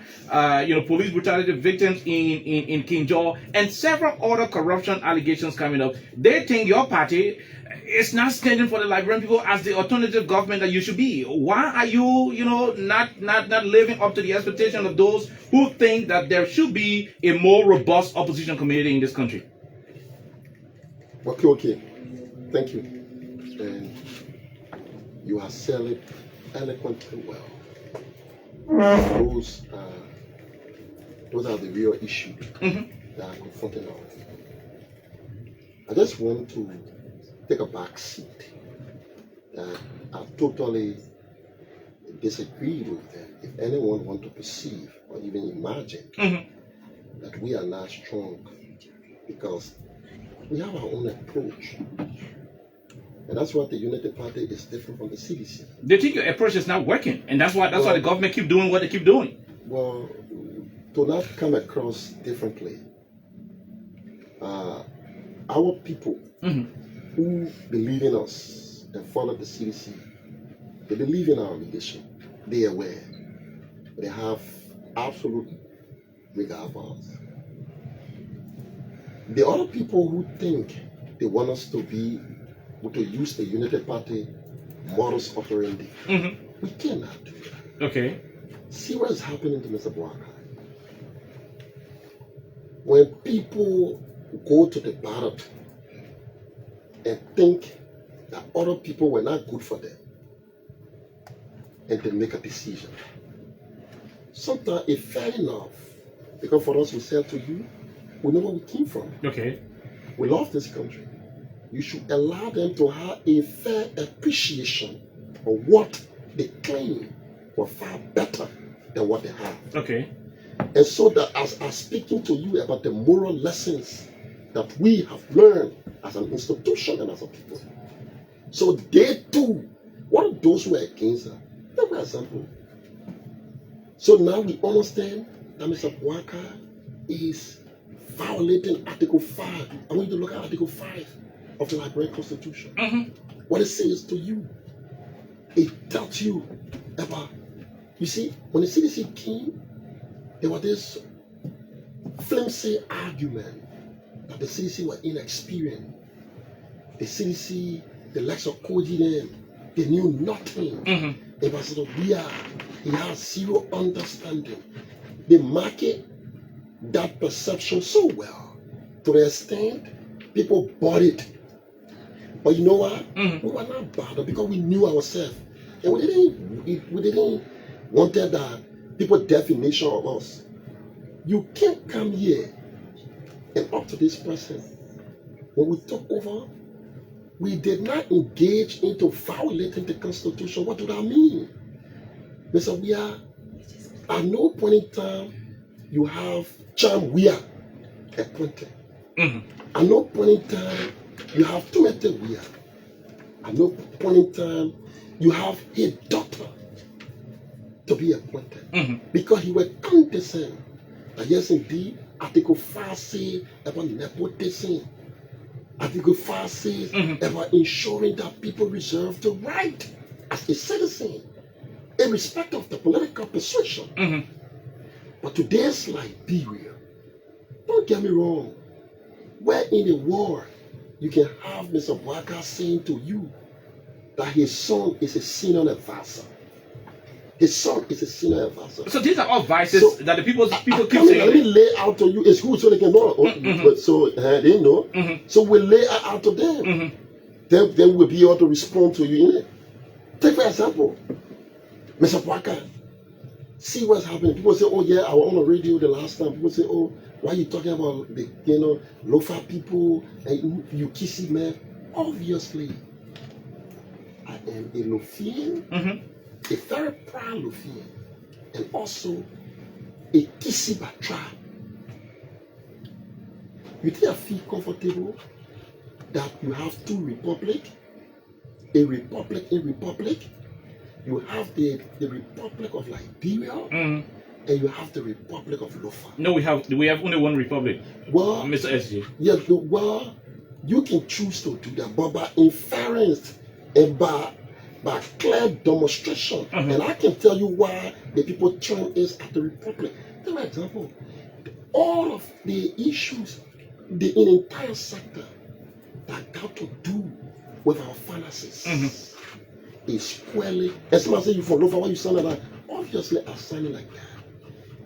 police brutality victims in Kinjal, and several other corruption allegations coming up. They think your party is not standing for the Liberian people as the alternative government that you should be. Why are you, not living up to the expectation of those who think that there should be a more robust opposition community in this country? Okay. Thank you. And you have said it eloquently well. Those are the real issues that are confronting us. I just want to take a back seat that I totally disagree with them. If anyone want to perceive or even imagine that we are not strong because we have our own approach. And that's why the Unity Party is different from the CDC. They think your approach is not working, and that's why the government keep doing what they keep doing. Well, to not come across differently, our people who believe in us and follow the CDC, they believe in our leadership. They are aware. They have absolute regard for us. The other people who think they want us to use the Unity Party modus operandi, we cannot do that. Okay. See what is happening to Mr. Boakai. When people go to the ballot and think that other people were not good for them, and they make a decision, sometimes it's fair enough, because for us, we said to you, we know where we came from. Okay. We love this country. You should allow them to have a fair appreciation of what they claim were far better than what they have. Okay. And so that as I'm speaking to you about the moral lessons that we have learned as an institution and as a people, so they too, one of those who are against her, they were example. So now we understand that Mr. Boakai is violating Article 5. I want you to look at Article 5 of the Liberian Constitution. What it says to you, it tells you about, you see, when the CDC came, there was this flimsy argument that the CDC were inexperienced. The CDC, the likes of Koijee, they knew nothing. It was sort of weird. He had zero understanding. They market that perception so well to the extent people bought it. But you know what? We were not bothered because we knew ourselves. And we didn't wanted that people definition of us. You can't come here and up to this person. When we took over, we did not engage into violating the Constitution. What do that mean? Mr. We are, at no point in time, you have Cham Weah appointed. At no point in time, you have Tumete Weah. At no point in time, you have his daughter to be appointed. Because he was condescending. That yes, indeed, Article 5 says about nepotism. Article 5 says about ensuring that people reserve the right as a citizen, irrespective of the political persuasion. But today's Liberia, don't get me wrong, where in the war you can have Mr. Bwaka saying to you that his son is a senior advisor. His son is a senior advisor. So these are all vices that the people keep Let saying. me lay out to you. It's good so they can know. But so they know. So we lay out to them. Then we'll be able to respond to you in it. Take for example, Mr. Bwaka. See what's happening. People say, "Oh yeah, I was on the radio the last time." People say, "Oh, why are you talking about the lofa people and you kissy man?" Obviously, I am a Lofian, a very proud Lofian, and also a kissy batra. You think I feel comfortable that you have two republics, a republic in republic? You have the Republic of Liberia, and you have the Republic of Lofa. No, we have only one republic. Well, Mr. SG. Yeah, well, you can choose to do that, but by inference and by clear demonstration, and I can tell you why the people turn is at the Republic. For example, all of the issues in the entire sector that got to do with our finances. Is squarely, and somebody say you from Lofa, why you sound like that? Obviously, I'm sounding like that.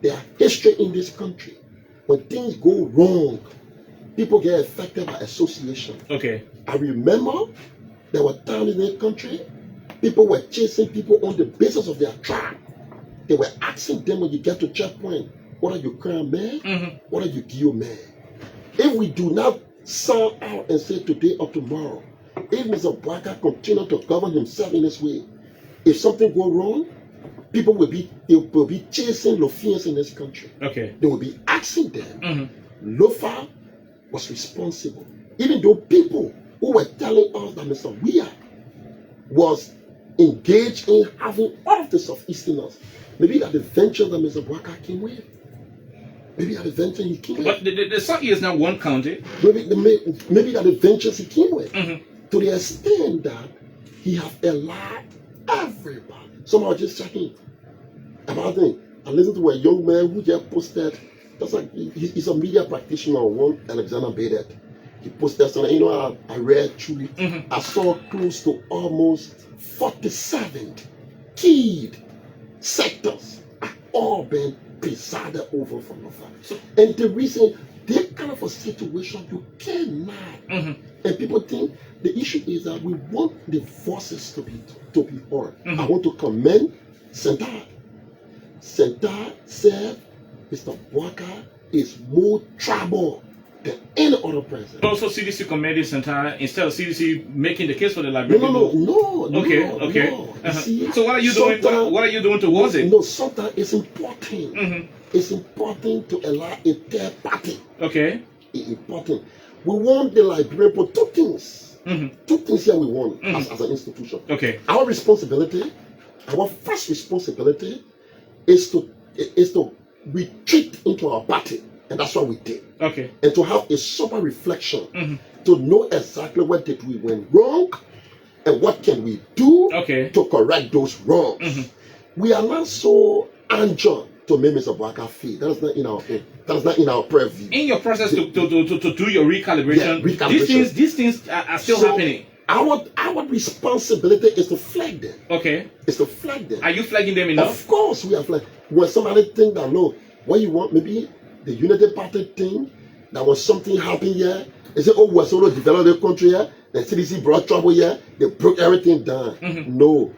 There are history in this country. When things go wrong, people get affected by association. Okay. I remember there were times in this country, people were chasing people on the basis of their tribe. They were asking them when you get to checkpoint, what are you crying man? What are you Gio man? If we do not sound out and say today or tomorrow, if Mr. Bwaka continue to govern himself in this way, if something go wrong, people will be chasing Lofians in this country. Okay. They will be asking them. Lofa was responsible, even though people who were telling us that Mr. Weah was engaged in having all of the Southeasterners. Maybe that the venture that Mr. Bwaka came with. Maybe that the venture he came with. But the South is now one county. Maybe that the ventures he came with. To the extent that he have allowed everybody. Somehow just checking about thing. I listened to a young man who just posted, that's like he's a media practitioner, one Alexander Badet. He posted something, I read through it. I saw close to almost 47 key sectors are all been presided over from Lofa. And the reason that kind of a situation you cannot, and people think the issue is that we want the voices to be heard. I want to commend Sentar. Sentar said Mr. Bwaka is more tribal than any other president. Also, CDC commended Santana instead of CDC making the case for the Liberian. No. Okay. You see, so what are you doing? What are you doing towards it? No, sometimes it's important. It's important to allow a third party. Okay. It's important. We want the Liberian for two things. Two things here we want as an institution. Okay. Our responsibility, our first responsibility, is to retreat into our party. And that's what we did. Okay. And to have a sober reflection, to know exactly what did we went wrong, and what can we do to correct those wrongs. We are not so anxious to make Mr. Bwaka feel. That is not in our that is not in our purview. In your process to do your recalibration, these things are still happening. Our responsibility is to flag them. Okay. It's to flag them. Are you flagging them enough? Of course we are flagging. When somebody think that no, what you want, maybe the Unity Party thing, that was something happened here. They say, oh, we're sort of developed the country here. The CDC brought trouble here. They broke everything down. No.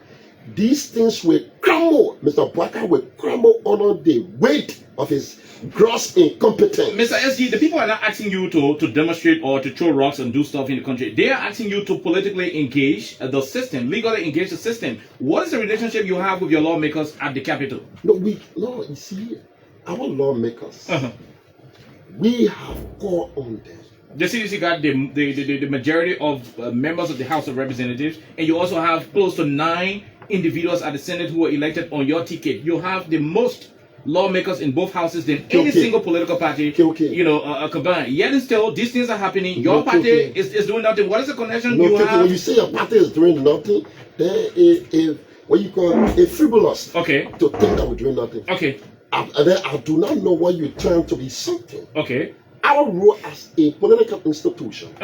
These things will crumble. Mr. Bwaka will crumble under the weight of his gross incompetence. Mr. SG, the people are not asking you to demonstrate or to throw rocks and do stuff in the country. They are asking you to politically engage the system, legally engage the system. What is the relationship you have with your lawmakers at the Capitol? No, you see, our lawmakers, we have called on them. The CDC got the majority of members of the House of Representatives, and you also have close to 9 individuals at the Senate who were elected on your ticket. You have the most lawmakers in both houses than any single political party, combined. Yet and still, these things are happening. Your party is doing nothing. What is the connection you have? When you say your party is doing nothing, then what you call a frivolous to think that we're doing nothing. Okay. I do not know what you term to be something. Okay. Our role as a political institution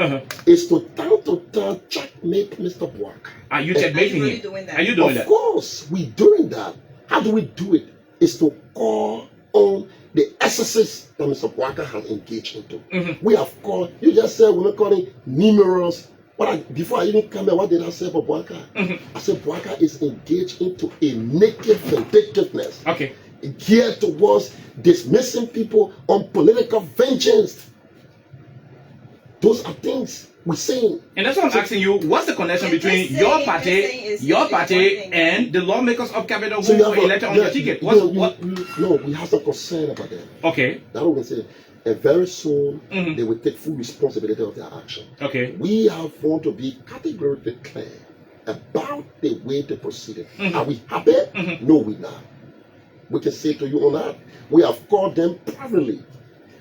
is to time to time checkmate Mr. Bwaka. Are you checkmating really him? doing that? Are you doing Of that? course, we doing that. How do we do it? Is to call on the excesses that Mr. Bwaka has engaged into. We have called, you just said we're calling numerous. Before I even come here, what did I say about Bwaka? I said Bwaka is engaged into a naked vindictiveness. Okay. Geared towards dismissing people on political vengeance. Those are things we're saying. And that's why I'm asking you, what's the connection between your party and the lawmakers of Capital who were elected on your ticket? No, we have some concern about them. Okay. That's what we say. And very soon, they will take full responsibility of their action. Okay. We have want to be categorically clear about the way they proceeded. Are we happy? No, we're not. We can say to you on that. We have called them privately.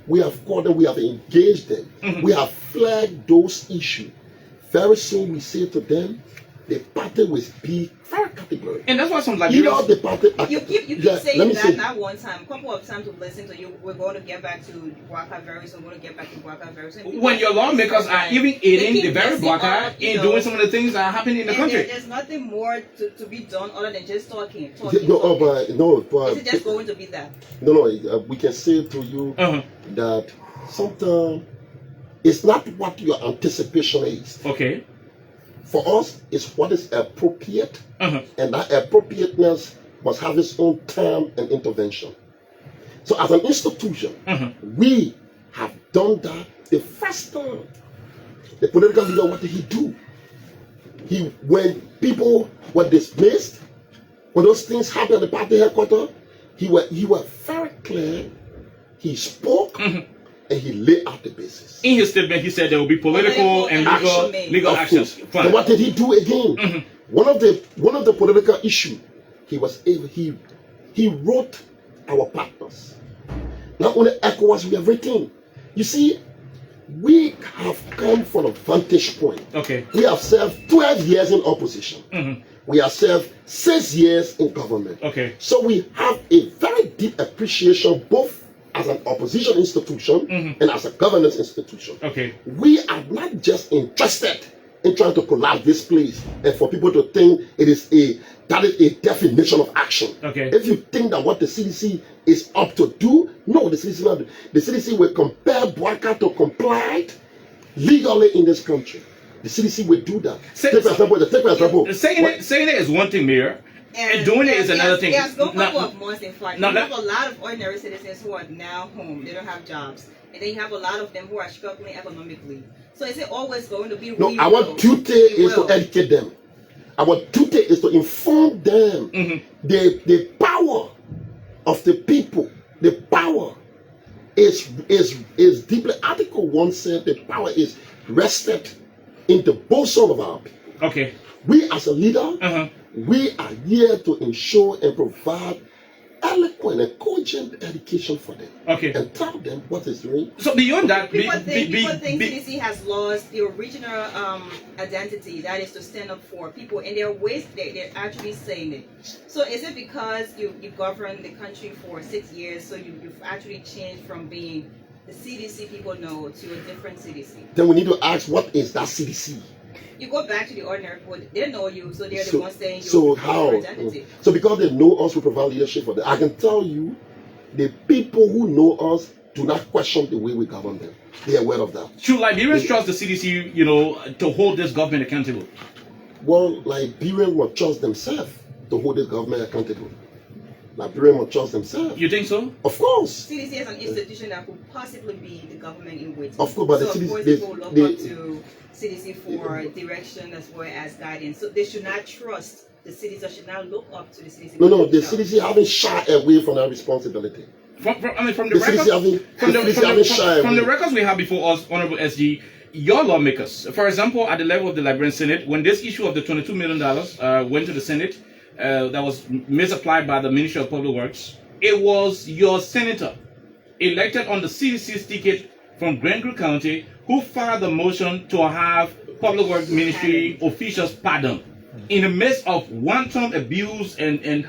We have called them, we have engaged them. We have flagged those issues. Very soon we say to them, the party will be very categorical. And that's why some You know, Liberians... the party... You keep saying that not one time. A couple of times we've listened to you. We're going to get back to Bwaka very soon. We're going to get back to Bwaka very soon. When your lawmakers are even aiding the very Bwaka in doing some of the things that are happening in the country. There's nothing more to be done other than just talking. But Is it just going to be that? No, we can say to you that sometimes it's not what your anticipation is. Okay. For us, it's what is appropriate, and that appropriateness must have its own time and intervention. So as an institution, we have done that the first time. The political leader, what did he do? When people were dismissed, when those things happened at the party headquarters, he was very clear. He spoke and he laid out the basis. In his statement, he said there will be political and legal actions. And what did he do again? One of the political issues, he wrote our partners. Not only ECOWAS, we have written. You see, we have come from a vantage point. Okay. We have served 12 years in opposition. We have served 6 years in government. Okay. So we have a very deep appreciation both as an opposition institution and as a governance institution. Okay. We are not just interested in trying to collapse this place and for people to think that is a definition of action. Okay. If you think that what the CDC is up to do, no, the CDC will compel Bwaka to comply legally in this country. The CDC will do that. Take for example. Saying it is one thing, Mayor. And doing it is another thing. Yes, go a couple of months in fact. You have a lot of ordinary citizens who are now home. They don't have jobs. And then you have a lot of them who are struggling economically. So is it always going to be No, our duty is to educate them. Our duty is to inform them the power of the people. The power is deeply. Article 1 said the power is rested in the bosom of our people. Okay. We as a leader, we are here to ensure and provide eloquent and cogent education for them. Okay. And tell them what is doing. So beyond that, people think CDC has lost the original identity, that is to stand up for people, and they're actually saying it. So is it because you governed the country for 6 years, so you've actually changed from being the CDC people know to a different CDC? Then we need to ask, what is that CDC? You go back to the ordinary people, they know you, so they're the ones saying your identity. So because they know us, we provide leadership for them. I can tell you, the people who know us do not question the way we govern them. They are aware of that. Should Liberians trust the CDC, to hold this government accountable? Well, Liberians will trust themselves to hold this government accountable. Liberians will trust themselves. You think so? Of course. CDC is an institution that could possibly be the government in waiting. Of course, but so the CDC, of course people look up to CDC for direction as well as guidance. So they should not trust the CDC, or should not look up to the CDC. No, the CDC haven't shied away from that responsibility. From the records we have before us, Honorable SG, your lawmakers, for example, at the level of the Liberian Senate, when this issue of the $22 million went to the Senate, that was misapplied by the Ministry of Public Works, it was your senator elected on the CDC's ticket from Grangri County who filed the motion to have Public Works Ministry officials pardoned. in the midst of wanton abuse and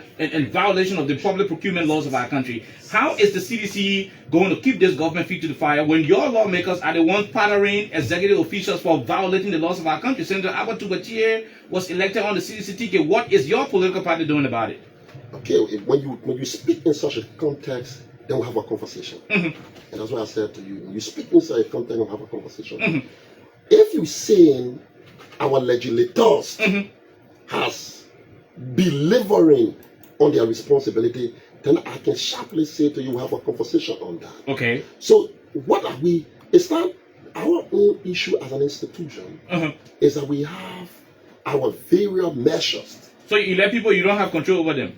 violation of the public procurement laws of our country. How is the CDC going to keep this government feet to the fire when your lawmakers are the ones partnering executive officials for violating the laws of our country? Senator Tamba Koijee was elected on the CDC ticket. What is your political party doing about it? Okay, when you speak in such a context, then we'll have a conversation. And that's why I said to you, when you speak in such a context, we'll have a conversation. If you say our legislators has delivering on their responsibility, then I can sharply say to you, we'll have a conversation on that. Okay. So what are we? It's not our own issue as an institution. Is that we have our various measures. So you let people, you don't have control over them.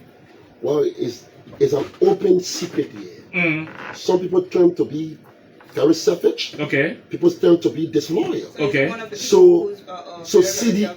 Well, it's an open secret here. Some people tend to be very selfish. Okay. People tend to be disloyal. Okay. So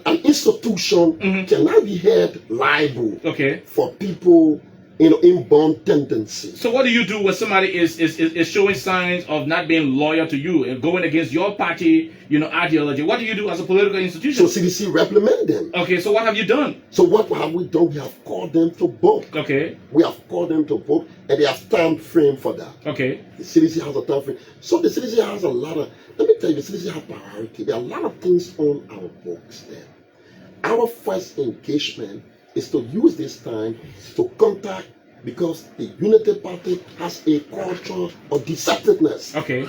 an institution cannot be held liable for people, inborn tendencies. So what do you do when somebody is showing signs of not being loyal to you and going against your party, ideology? What do you do as a political institution? So CDC reprimand them. Okay, so what have you done? So what have we done? We have called them to book. Okay. We have called them to book, and they have time frame for that. Okay. The CDC has a time frame. So the CDC has a lot of, let me tell you, the CDC has priority. There are a lot of things on our books there. Our first engagement is to use this time to contact, because the Unity Party has a culture of deceptiveness. Okay.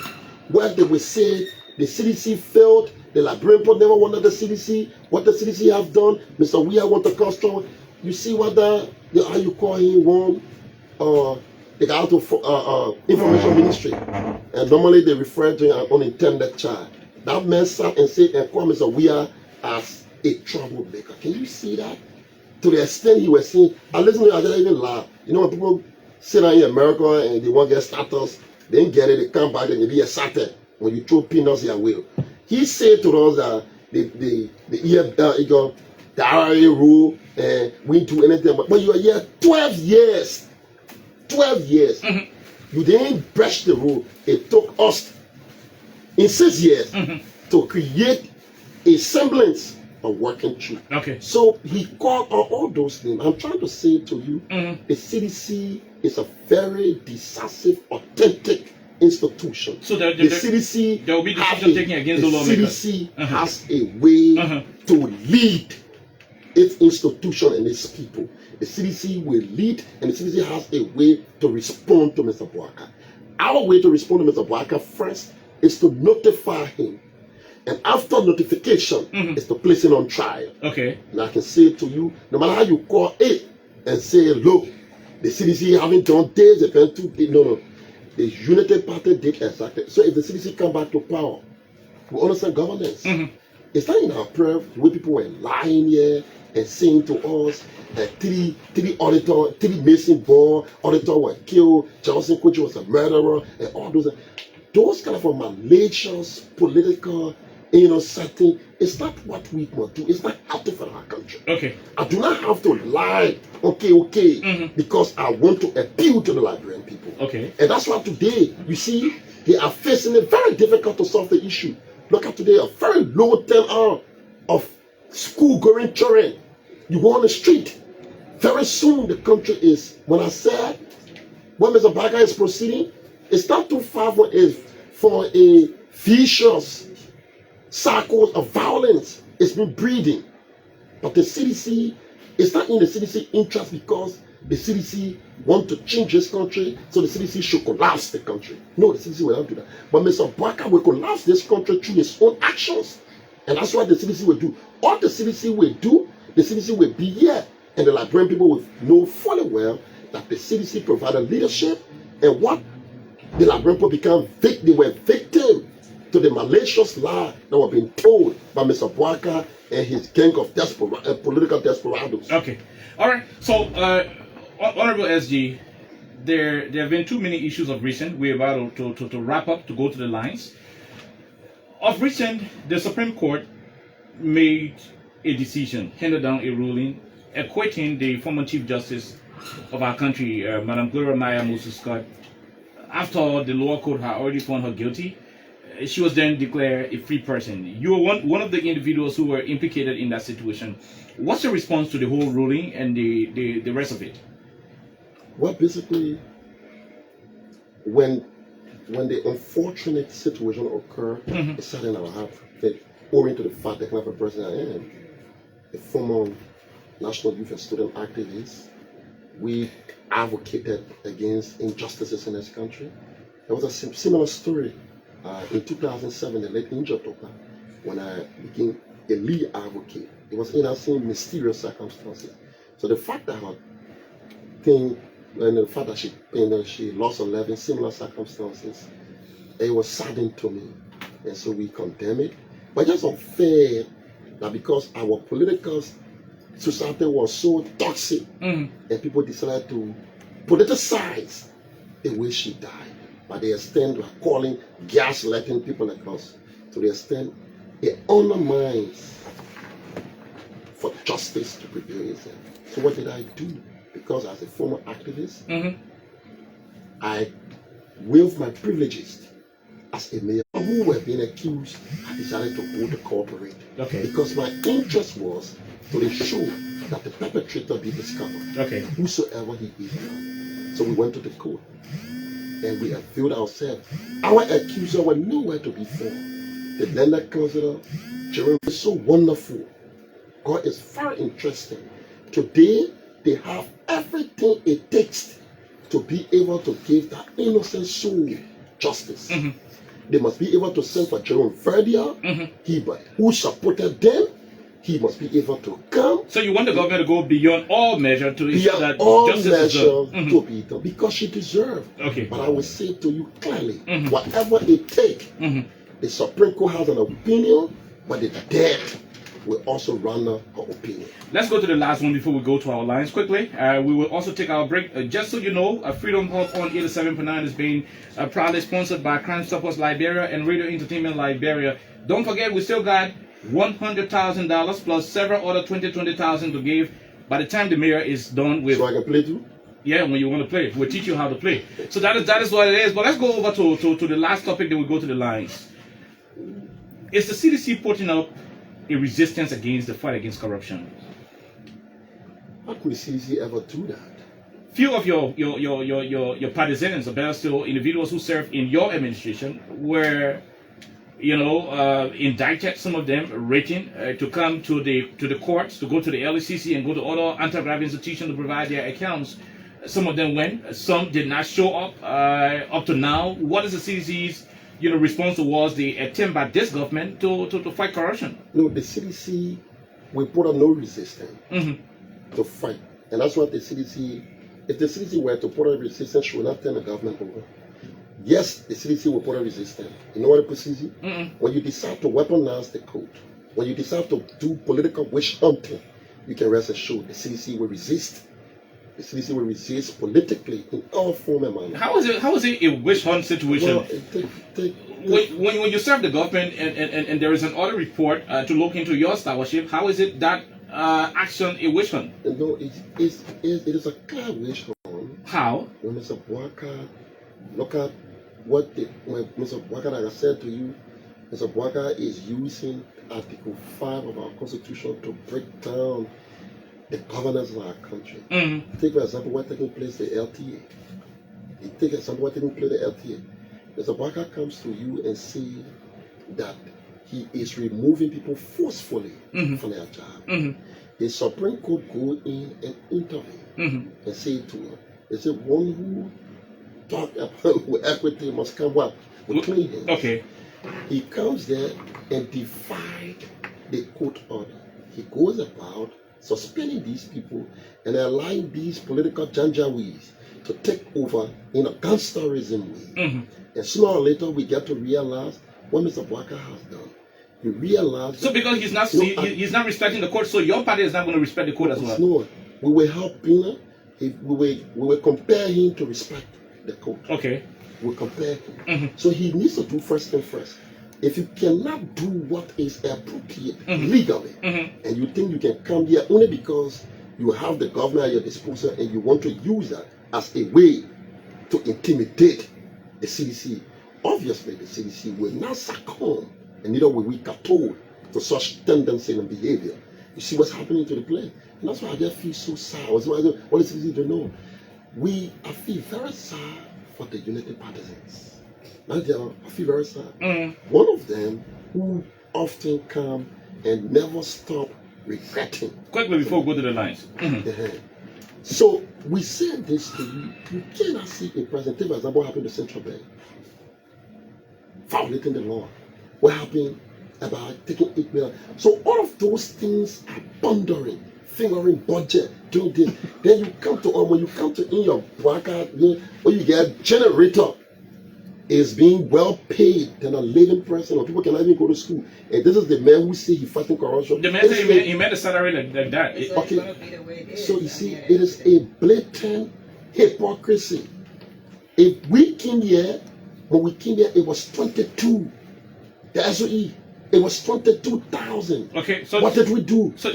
Where they will say the CDC failed, the Liberian people never wanted the CDC, what the CDC have done, Mr. We want to come strong. You see what how you call him one, the guy out of information ministry, and normally they refer to an unintended child. That man sat and said, and call Mr. Weah as a troublemaker. Can you see that? To the extent he was saying, I listen to it, I didn't even laugh. When people sit down in America and they want to get status, they didn't get it, they come back and they be excited when you throw peanuts their way. He said to us that the IRA rule, we didn't do anything, but you are here 12 years. 12 years. You didn't brush the rule. It took us in 6 years to create a semblance of working through. Okay. So he called on all those things. I'm trying to say to you, the CDC is a very decisive, authentic institution. So the CDC, there will be decision taking against the lawmakers. CDC has a way to lead its institution and its people. The CDC will lead, and the CDC has a way to respond to Mr. Boaka. Our way to respond to Mr. Boaka first is to notify him. And after notification is to place him on trial. Okay. And I can say to you, no matter how you call it and say, look, the CDC haven't done this, they've done two. No. The Unity Party did exactly. So if the CDC come back to power, we understand governance. It's not in our prayer the way people were lying here and saying to us that three Mason Ball auditors were killed, Jefferson Koijee was a murderer, and all those kind of malicious political setting. It's not what we must do. It's not healthy for our country. Okay. I do not have to lie, because I want to appeal to the Liberian people. Okay. And that's why today, you see, they are facing it very difficult to solve the issue. Look at today, a very low turnout of school-going children. You go on the street. Very soon, the country is, when I said, when Mr. Baga is proceeding, it's not too far for a vicious cycle of violence. It's been breeding. But the CDC, it's not in the CDC interest, because the CDC want to change this country, so the CDC should collapse the country. No, the CDC will not do that. But Mr. Baka will collapse this country through his own actions. And that's what the CDC will do. All the CDC will do, the CDC will be here. And the Liberian people will know fully well that the CDC provided leadership, and what the Liberian people they were victim to the malicious lie that were being told by Mr. Boaka and his gang of political desperados. Okay. All right. So, Honorable SG, there have been too many issues of recent. We're about to wrap up, to go to the lines. Of recent, the Supreme Court made a decision, handed down a ruling, acquitting the former Chief Justice of our country, Madam Gloria Maya Moses Scott. After all, the lower court had already found her guilty. she was then declared a free person. You were one of the individuals who were implicated in that situation. What's your response to the whole ruling and the rest of it? Well, basically, when the unfortunate situation occurred, it suddenly I have that owing to the fact that kind of a person I am, a former national youth and student activist, we advocated against injustices in this country. There was a similar story in 2007, the late Njatopa, when I became a lead advocate. It was in the same mysterious circumstances. So the fact that her thing, and the fact that she lost her life in similar circumstances, it was saddening to me. And so we condemn it. But it's unfair that because our political society was so toxic and people decided to politicize the way she died. By the extent of calling, gaslighting people like us, to the extent it undermines for justice to prevail. So what did I do? Because as a former activist, I waived my privileges as a mayor who were being accused. I decided to go to cooperate because my interest was to ensure that the perpetrator be discovered, whosoever he is. So we went to the court and we availed ourselves. Our accuser were nowhere to be found. The lender counselor, Jerome, is so wonderful. God is very interesting. Today, they have everything it takes to be able to give that innocent soul justice. They must be able to send for Jerome Verdia, who supported them. He must be able to come. So you want the government to go beyond all measure to ensure that all justice is done? to be done because she deserved. But I will say to you clearly, whatever it takes, the Supreme Court has an opinion, but the dead will also run her opinion. Let's go to the last one before we go to our lines quickly. We will also take our break. Just so you know, Freedom Hub on 87.9 is being proudly sponsored by Crime Stoppers Liberia and Radio Entertainment Liberia. Don't forget, we still got $100,000 plus several other $20,000 to give by the time the mayor is done with. So I can play too? Yeah, when you want to play, we'll teach you how to play. So that is what it is. But let's go over to the last topic. Then we go to the lines. Is the CDC putting up a resistance against the fight against corruption? How could the CDC ever do that? Few of your partisans, or better still, individuals who serve in your administration, were, indicted. Some of them written to come to the courts, to go to the LECC and go to other anti-graft institutions to provide their accounts. Some of them went. Some did not show up. Up to now, what is the CDC's response towards the attempt by this government to fight corruption? No, the CDC will put up no resistance to fight, and that's what the CDC. If the CDC were to put up resistance, she will not turn the government over. Yes, the CDC will put up resistance. You know what it puts CDC? When you decide to weaponize the code, when you decide to do political witch hunting, you can rest assured the CDC will resist. The CDC will resist politically in all form and manner. How is it a witch hunt situation? Well, when you serve the government and there is an audit report to look into your stewardship, how is it that action a witch hunt? No, it is a clear witch hunt. How? When Mr. Bwaka, look at when Mr. Bwaka, like I said to you, Mr. Bwaka is using Article 5 of our Constitution to break down the governance of our country. Take for example what taking place the LTA. Take example what taking place the LTA. Mr. Bwaka comes to you and say that he is removing people forcefully from their job. The Supreme Court go in and intervene and say to him, they say one who talk about with equity must come what? With clean hands. Okay. He comes there and defied the court order. He goes about suspending these people and allowing these political janjaweeds to take over in a gangsterism way. And sooner or later we get to realize what Mr. Bwaka has done. You realize. So because he's not respecting the court, so your party is not going to respect the court as well. No, we will help him. We will compare him to respect the court. Okay. We'll compare him. So he needs to do first thing first. If you cannot do what is appropriate legally, and you think you can come here only because you have the government at your disposal and you want to use that as a way to intimidate the CDC obviously the CDC will not succumb, and neither will we kowtow to such tendency and behavior. You see what's happening to the place, and that's why I just feel so sad. What is easy to know? I feel very sad for the United Partisans. I feel very sad. One of them who often come and never stop regretting. Quickly before we go to the lines. So we said this to you. You cannot see a president. Take for example, what happened to Central Bank. Violating the law. What happened about taking 8 million? So all of those things are pondering, fingering budget, doing this. Then you come to when you come to in your bracket, or you get generator is being well paid than a living person, or people cannot even go to school. And this is the man who say he fighting corruption. The man said he made a salary like that. Okay. So you see, it is a blatant hypocrisy. If we came here, when we came here, it was 22. The SOE, it was 22,000. Okay. So what did we do? So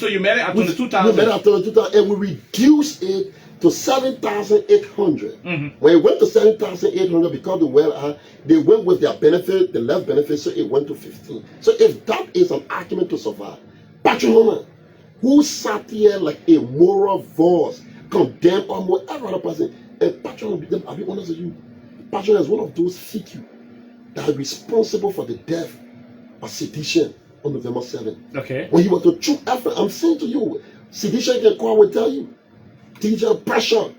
you made it at 22,000. We made it at 22,000, and we reduced it to 7,800. When it went to 7,800, because they went with their benefit, the left benefit, so it went to 15. So if that is an argument to survive, Patrick Hunter, who sat here like a moral voice, condemned almost every other person, and Patrick Hunter, I'll be honest with you, Patrick is one of those few that are responsible for the death of sedition on November 7. Okay. When he was a true effort, I'm saying to you, sedition can call, I will tell you. DJ pressure.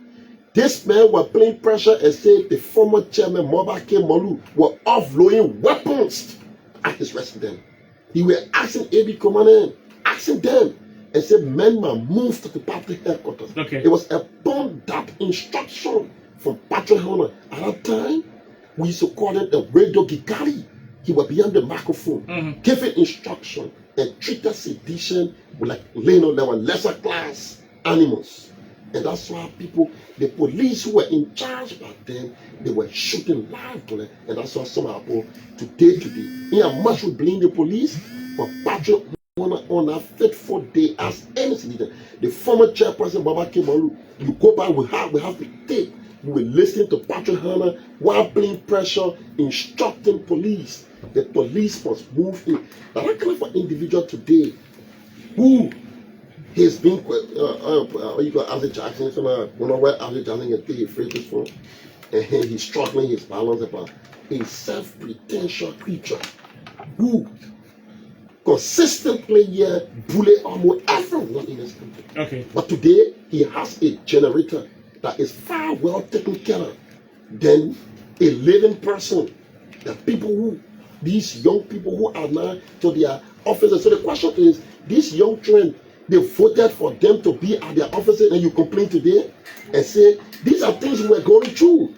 This man was playing pressure and said the former chairman Mobake Molu were offloading weapons at his residence. He were asking AB Commandant, asking them, and said men must move to the party headquarters. Okay. It was upon that instruction from Patrick Hunter. At that time, we used to call it the radio gigari. He was behind the microphone, giving instruction and treated sedition with like they were lesser class animals. And that's why the police who were in charge back then, they were shooting live bullets. And that's why some people today, much we blame the police, but Patrick on a fateful day as any citizen. The former chairperson, Baba Kimalu, you go back, we have the tape. You will listen to Patrick Hunter while playing pressure, instructing police. The police must move in. Now, that kind of individual today who he's been you got Ashley Jackson, where Ashley Jackson get paid phrases from, and he's struggling his balance about a self-pretentious creature who consistently bully almost everyone in this country. Okay. But today he has a generator that is far well taken care of than a living person. These young people who are now to their offices. So the question is, these young children, they voted for them to be at their offices, and you complain today and say, these are things we're going through.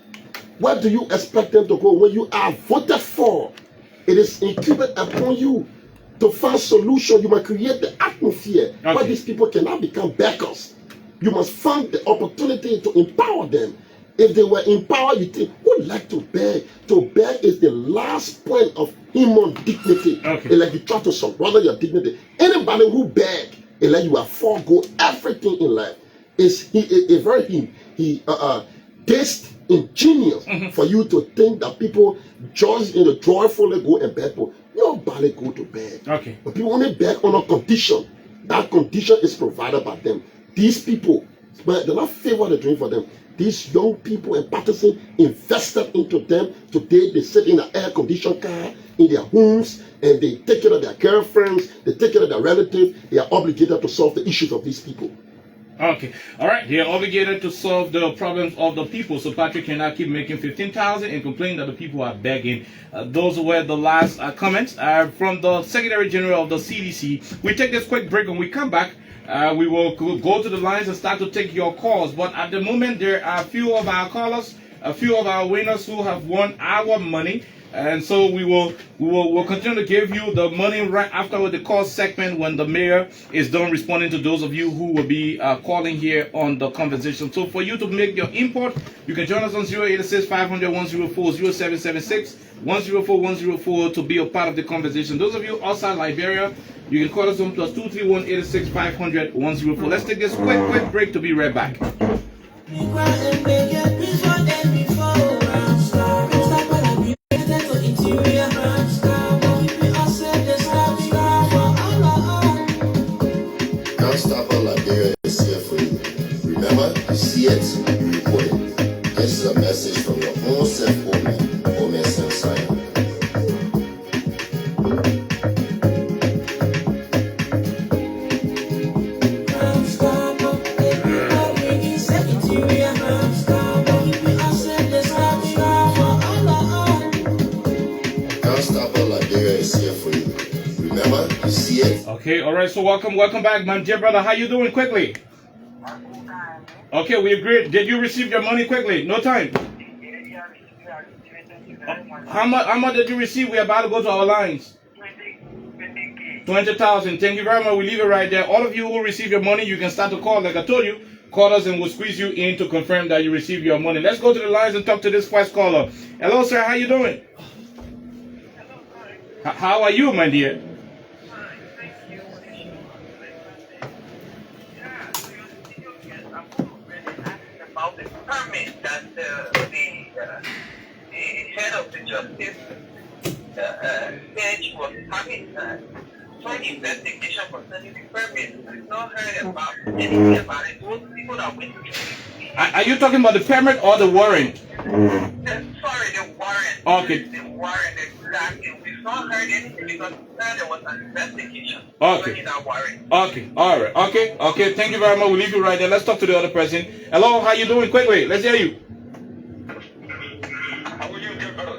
Where do you expect them to go when you are voted for? It is incumbent upon you to find solution. You must create the atmosphere where these people cannot become beggars. You must find the opportunity to empower them. If they were empowered, you think, who would like to beg? To beg is the last point of human dignity. It's like you try to surrender your dignity. Anybody who beg, it's like you have forego everything in life. It's taste ingenious for you to think that people just in the joyfully go and beg. Nobody go to bed. But people only beg on a condition. That condition is provided by them. These people, but they're not favored the dream for them. These young people and partisans invested into them. Today they sit in an air-conditioned car in their homes and they take care of their girlfriends, they take care of their relatives. They are obligated to solve the issues of these people. Okay. All right. They are obligated to solve the problems of the people. So Patrick cannot keep making 15,000 and complain that the people are begging. Those were the last comments from the Secretary General of the CDC. We take this quick break. When we come back, we will go to the lines and start to take your calls. But at the moment, there are a few of our callers, a few of our winners who have won our money. And so we'll continue to give you the money right after the call segment when the mayor is done responding to those of you who will be calling here on the conversation. So for you to make your import, you can join us on 086 500 104 0776 104 104 to be a part of the conversation. Those of you outside Liberia, you can call us on +231 86 500 104. Let's take this quick break to be right back. Liberia is here for you. Remember, you see it, you report it. This is a message from your own self-omen, Omen Sensaya. Liberia is here for you. Remember, you see it. Okay, all right. So welcome back, my dear brother. How you doing? Quickly. Okay, we agreed. Did you receive your money quickly? No time. How much did you receive? We're about to go to our lines. 20,000. Thank you very much. We leave it right there. All of you who receive your money, you can start to call. Like I told you, call us and we'll squeeze you in to confirm that you received your money. Let's go to the lines and talk to this first caller. Hello, sir. How you doing? How are you, my dear? About the permit that the head of the justice bench was having some investigation concerning the permit. I've not heard about anything about it. Most people that went to the Are you talking about the permit or the warrant? sorry, the warrant. Okay. The warrant, exactly. We've not heard anything because there was an investigation Okay. concerning that warrant. Okay, all right. Okay. Thank you very much. We'll leave you right there. Let's talk to the other person. Hello, how you doing? Quickly, let's hear you. How are you, good brother?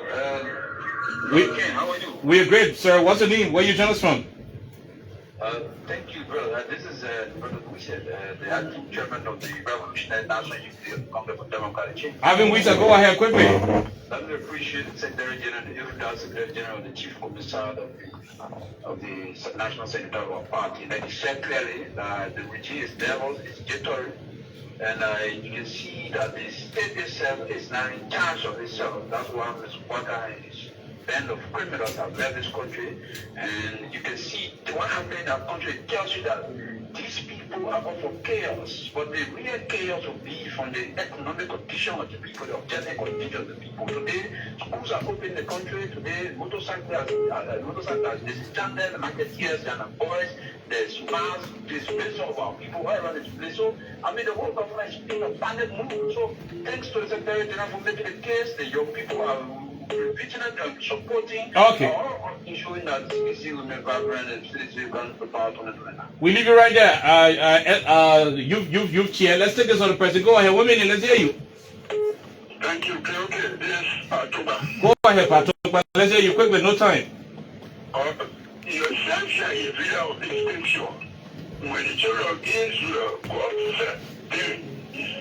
How are you? We're great, sir. What's your name? Where you join us from? Thank you, brother. This is Brother Koijee, the acting chairman of the Revolutionary National Youth Congress for Democratic Change. Ivan Wisa, go ahead quickly. I really appreciate the Secretary General, the Irritable Secretary General, the Chief Commissar of the National Senatorial Party. That he said clearly that the regime is devil, it's jittery, and you can see that the state itself is now in charge of itself. That's why Mr. Kwaka is band of criminals have left this country, and you can see what happened in our country. It tells you that these people are all for chaos, but the real chaos will be from the economic condition of the people, the genetic condition of the people. Today, schools are open in the country. Today, motorcycles, there's standard marketeers and boys, there's mass, there's place of our people all around this place. So, I mean, the whole government is in a panic move. So, thanks to the Secretary General for making the case, the young people are vigilant and supporting ensuring that CDC will make vibrant and CDC can prepare to it right now. We leave you right there. You've chair. Let's take this other person. Go ahead. 1 minute. Let's hear you. Thank you. Okay. Yes, Tuba. Go ahead, Patoba. Let's hear you quickly. No time. Your sanction is without distinction. When the children of Israel got set, they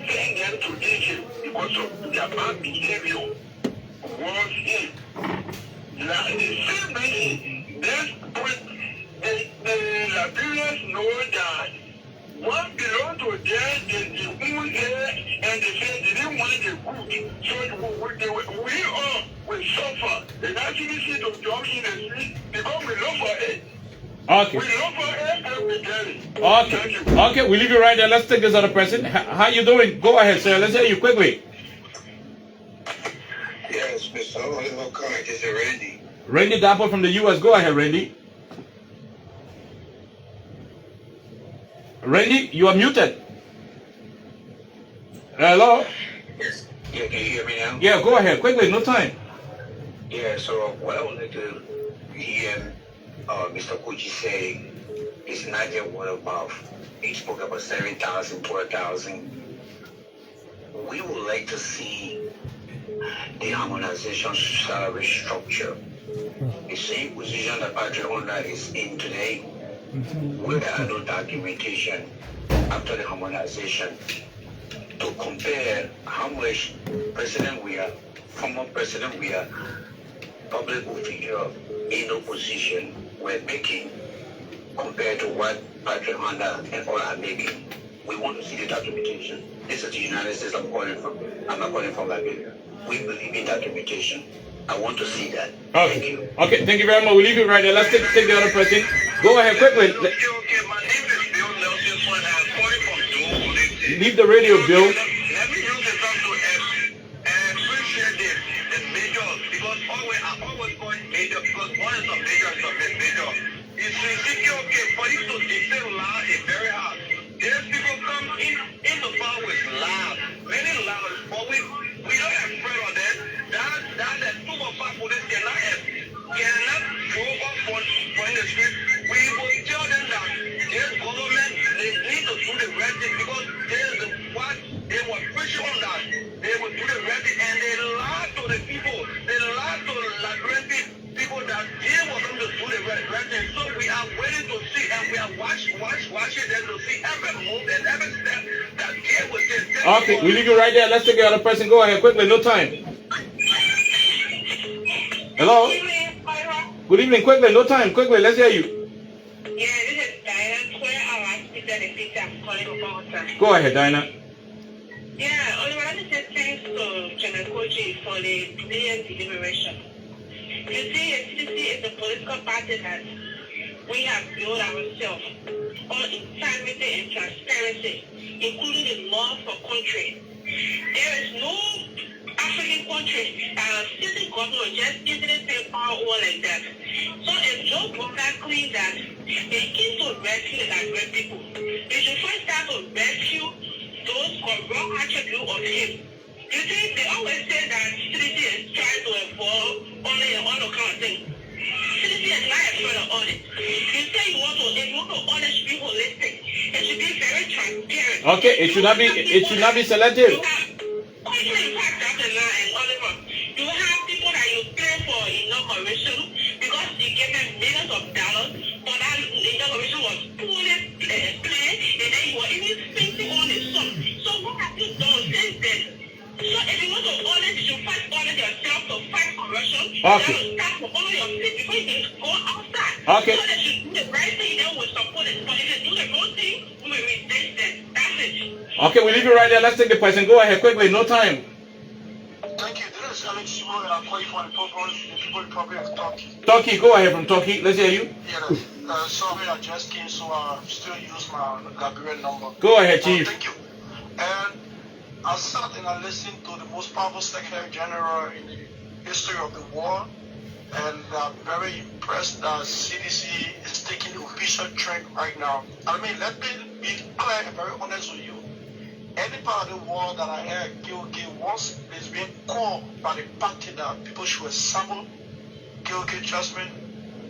sent them to Egypt because of their bad behavior. Was in the same way, the Liberians know that what belonged to them, they owned it, and they said they didn't want the good. So we all will suffer. The CDC to jump in the street because we love for it. Okay. We love for it and we get it. Okay. Okay, we leave you right there. Let's take this other person. How you doing? Go ahead, sir. Let's hear you quickly. Yes, Mr. Oliver Carr, this is Randy. Randy Dapper from the U.S. Go ahead, Randy. Randy, you are muted. Hello? Yes. Yeah, can you hear me now? Yeah, go ahead. Quickly, no time. Yeah, so what I wanted to hear Mr. Koijee say is not just word of mouth. He spoke about 7,000, 12,000. We would like to see the harmonization salary structure. The same position that Patrick Honda is in today, without no documentation after the harmonization, to compare how much president we are, former president we are, public official in opposition we're making compared to what Patrick Honda and all are making. We want to see the documentation. This is the United States I'm calling from. I'm not calling from Liberia. We believe in documentation. I want to see that. Okay. Thank you. Okay, thank you very much. We'll leave you right there. Let's take the other person. Go ahead, quickly. Okay, my name is Bill Nelson. I'm calling from Dual. Leave the radio, Bill. Let me use the time to appreciate the majors because always going major because one is a major is a major. It's okay for you to dictate law is very hard. There's we will tell them that this government, they need to do the right thing because there's what they were pushing on that. They will do the right thing and they lied to the people. They lied to the Liberian people that they were going to do the right thing. So we are waiting to see and we are watching them to see every move and every step that they will take. Okay, we leave you right there. Let's take the other person. Go ahead quickly. No time. Hello. Good evening. Quickly. No time. Quickly. Let's hear you. Yeah, this is Diana. Where I was the I'm calling about. Go ahead, Diana. Yeah, only one is thanks to General Koijee for the brilliant deliberation. You see, the CDC is a political party that we have built ourselves on integrity and transparency, including the law for country. There is no African country sitting government just easily take power over like that. So if Joe Biden claims that they need to rescue the Liberian people, they should first start to rescue those corrupt attributes of him. You see, they always say that CDC is trying to involve only in all kind of things. CDC is not afraid of audit. You say you want to audit should be holistic. It should be very transparent. Okay, it should not be selective. You have people that you pay for inauguration because you give them millions of dollars, but that inauguration was poorly planned, and then you were even spending on the sum. So what have you done since then? So if you want to audit, you should first audit yourself to fight corruption. Okay. You start to audit your state before you can go outside. Okay. So they should do the right thing, then we'll support it. But if they do the wrong thing, we will resist them. That's it. Okay, we leave you right there. Let's take the person. Go ahead quickly. No time. Thank you. This is Alex Shimo and I'm calling for the people Republic of Turkey. Turkey, go ahead from Turkey. Let's hear you. Yeah, sorry, I just came, so I still use my Liberian number. Go ahead, Chief. Thank you. And I sat and I listened to the most powerful Secretary General in the history of the world, and I'm very impressed that CDC is taking the official track right now. I mean, let me be clear and very honest with you. Any part of the world that I heard Gilgit once is being called by the party that people should assemble Gilgit judgment,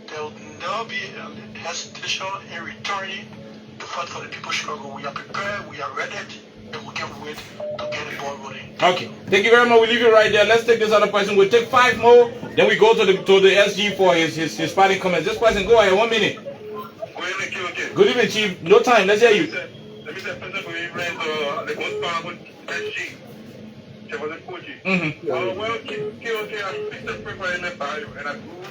there will never be hesitation in returning to fight for the people's struggle. We are prepared, we are ready, and we can't wait to get the ball rolling. Okay, thank you very much. We leave you right there. Let's take this other person. We'll take 5 more. Then we go to the SG for his parting comments. This person, go ahead. 1 minute. Good evening, Chief. No time. Let's hear you. Let me say, first of all, we bring the most powerful SG, Jefferson Tamba Koijee. Well, KOK, I picked up paper in the bio, and I grew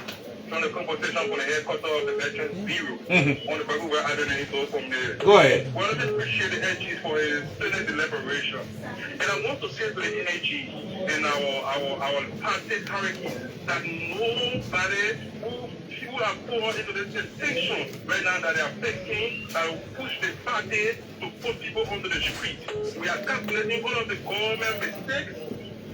from the conversation from the headquarters of the Veterans Bureau on the Bible where I didn't go from there. Go ahead. Well, I just appreciate the SG for his student deliberation. And I want to say to the energy in our past hurricanes that nobody who are born into this distinction right now that they are facing that will push the party to put people onto the street. We are calculating all of the government mistakes.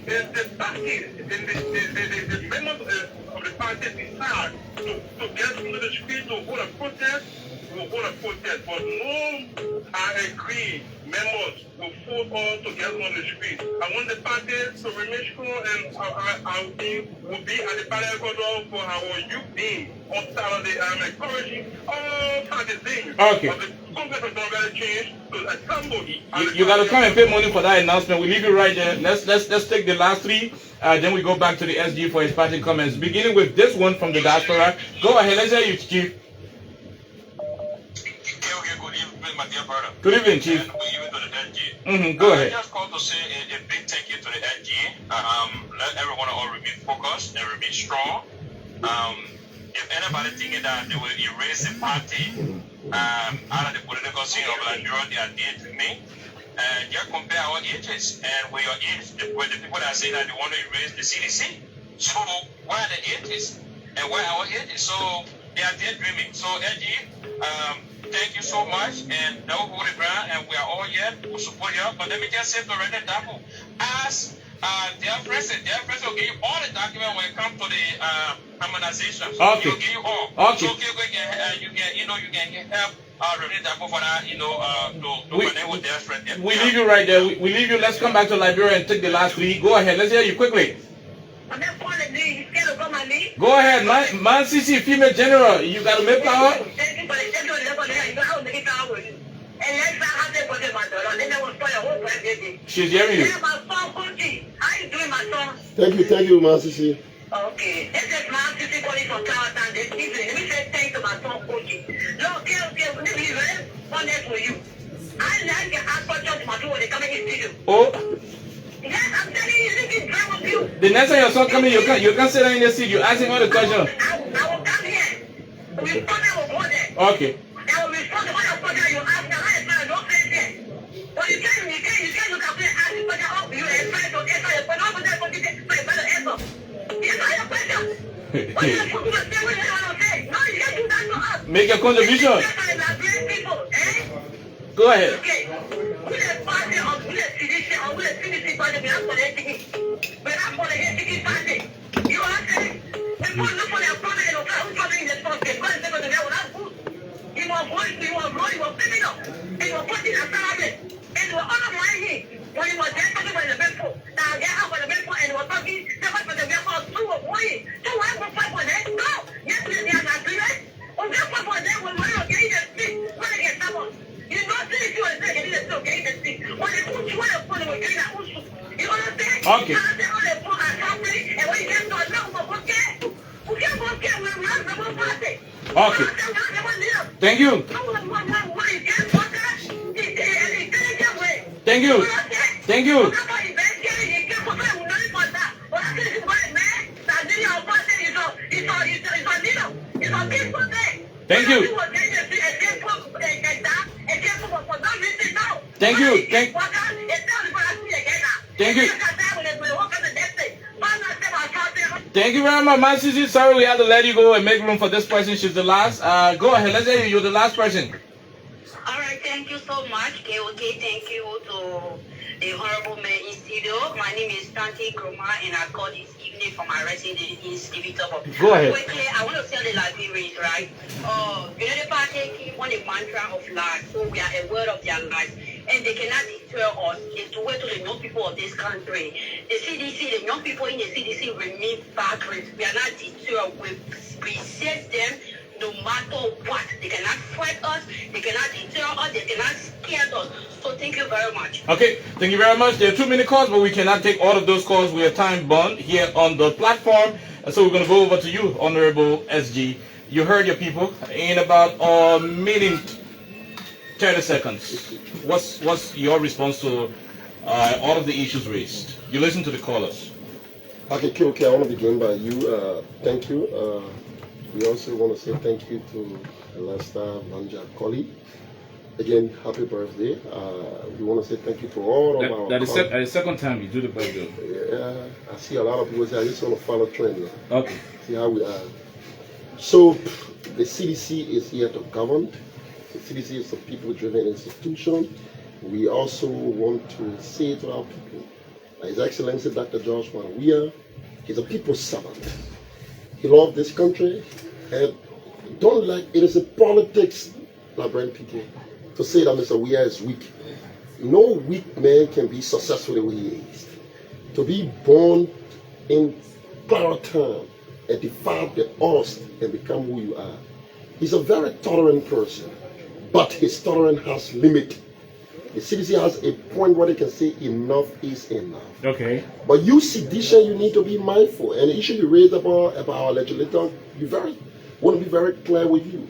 And the party, the members of the party decide to get into the street to hold a protest, will hold a protest. But no, I agree, members will vote all together on the street. I want the party to remain strong, and I will be at the party headquarters for our youth day on Saturday. I'm encouraging all partisans of the Congress of Democratic Change to assemble. You got to come and pay money for that announcement. We leave you right there. Let's take the last 3. Then we go back to the SG for his parting comments. Beginning with this one from the diaspora. Go ahead. Let's hear you, Chief. Good evening, my dear brother. Good evening, Chief. And good evening to the SG. Go ahead. I just called to say a big thank you to the SG. Let everyone all remain focused and remain strong. If anybody thinking that they will erase the party out of the political scene of Liberia, they are dead to me. And just compare our ages and with your age, with the people that are saying that they want to erase the CDC. So where are the ages and where are our ages? So they are dead dreaming. So SG, thank you so much, and don't hold the ground, and we are all here to support you. But let me just say to Reverend Dabo, as their president will give you all the documents when it comes to the harmonization. Okay. He'll give you all. Okay. So you can help Reverend Dabo for that, to connect with their friend. We leave you right there. We leave you. Let's come back to Liberia and take the last 3. Go ahead. Let's hear you quickly. Go Go ahead, man. CC, female general. You got to make power. Thank you She's hearing you. My son, Koijee. How you doing, my son? Thank you, Masisi. Okay, this is my sister calling from Tower Town this evening. Let me say thank you to my son, Koijee. Look, okay, this is very honest for you. I like the agriculture to my son when they come in the studio. Oh, Yes, I'm telling you, this is very with you. the next time your son come in, you can't sit down in the seat. You ask him all the questions. I will come here. We will go there. Okay. I will respond to all the questions you ask. Now, I am not saying there. But you can't look at me and ask the question up. You expect to answer your question. What was that question? So you better answer. Yes, I have a question. What is the question? What do you want to say? No, you can't do that to us. Make your contribution. People, eh? Go ahead. Okay. We are party of we are CDC or we are CDC party. We are for the ticket. We are for the ticket party. You understand? People look for their brother and who's coming in the front. They go and say, "But they will not good." You are voice, you are blood, you are criminal, and you are putting a salary, and you are honor my head. When you were there talking about the benefit, now get out for the benefit, and you were talking about the benefit two of one. So why go fight for that? No. Yes, they are not doing it. When they fight for that, when we are getting the stick, when they get someone. You don't see if you are saying it is still getting the stick. When they put you on the phone, they will get that issue. You understand? Okay. Now they only put a company, and when you get to a level of okay, we run the whole party. Okay. Thank you. Thank you. Thank you. Thank you. Thank you. Thank you. Thank you very much, my sister. Sorry we had to let you go and make room for this person. She's the last. Go ahead. Let's say you're the last person. All right, thank you so much, KOK. Thank you to the Honorable Mayor in studio. My name is Tanti Kroma, and I called this evening for my resident in Stevie-Tobo. Go ahead. Quickly, I want to tell the Liberians, right? The party keep on the mantra of life, so we are aware of their lives, and they cannot deter us. It's to wait to the young people of this country. The CDC, the young people in the CDC remain vagrants. We are not deterred. We resist them. No matter what, they cannot fight us, they cannot deter us, they cannot scare us. So thank you very much. Okay, thank you very much. There are too many calls, but we cannot take all of those calls. We are time bound here on the platform. So we're going to go over to you, Honorable SG. You heard your people in about a minute, 30 seconds. What's your response to all of the issues raised? You listen to the callers. Okay, I want to begin by you. Thank you. We also want to say thank you to Lester Manja Koli. Again, happy birthday. We want to say thank you to all of our... That is the second time you do the birthday. Yeah, I see a lot of people say, I just want to follow trend. Okay. See how we are. So, the CDC is here to govern. The CDC is a people-driven institution. We also want to say to our people, His Excellency Dr. George Weah, he's a people's servant. He loves this country and don't like it is a politics, Liberian people, to say that Mr. Weah is weak. No weak man can be successful the way he is. To be born in Clarendon and defy the odds and become who you are. He's a very tolerant person, but his tolerance has limit. The CDC has a point where they can say enough is enough. Okay. But you, sedition, you need to be mindful. And the issue you raised about our legislators, want to be very clear with you.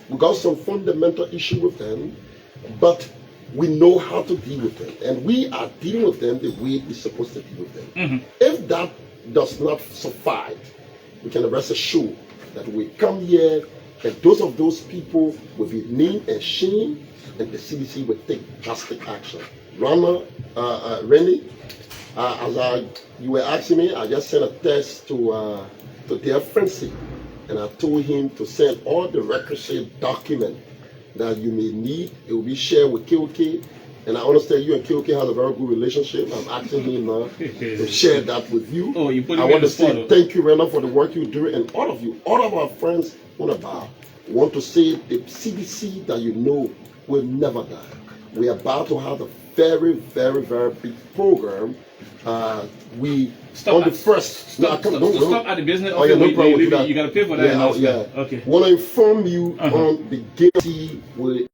We got some fundamental issue with them, but we know how to deal with them. And we are dealing with them the way we're supposed to deal with them. Mm-hmm. If that does not suffice, we can rest assured that we come here and those people will be named and shamed, and the CDC will take drastic action. Randy, as you were asking me, I just sent a text to their friendship, and I told him to send all the requisite documents that you may need. It will be shared with KOK, and I understand you and KOK has a very good relationship. I'm asking him now to share that with you. Oh, you put I want to say thank you, Rena, for the work you do, and all of you, all of our friends want to say the CDC that you know will never die. We are about to have a very, very, very big program. Stop at the business. Okay, no problem. You got to pay for that announcement. Yeah. Okay. Want to inform you on the guarantee will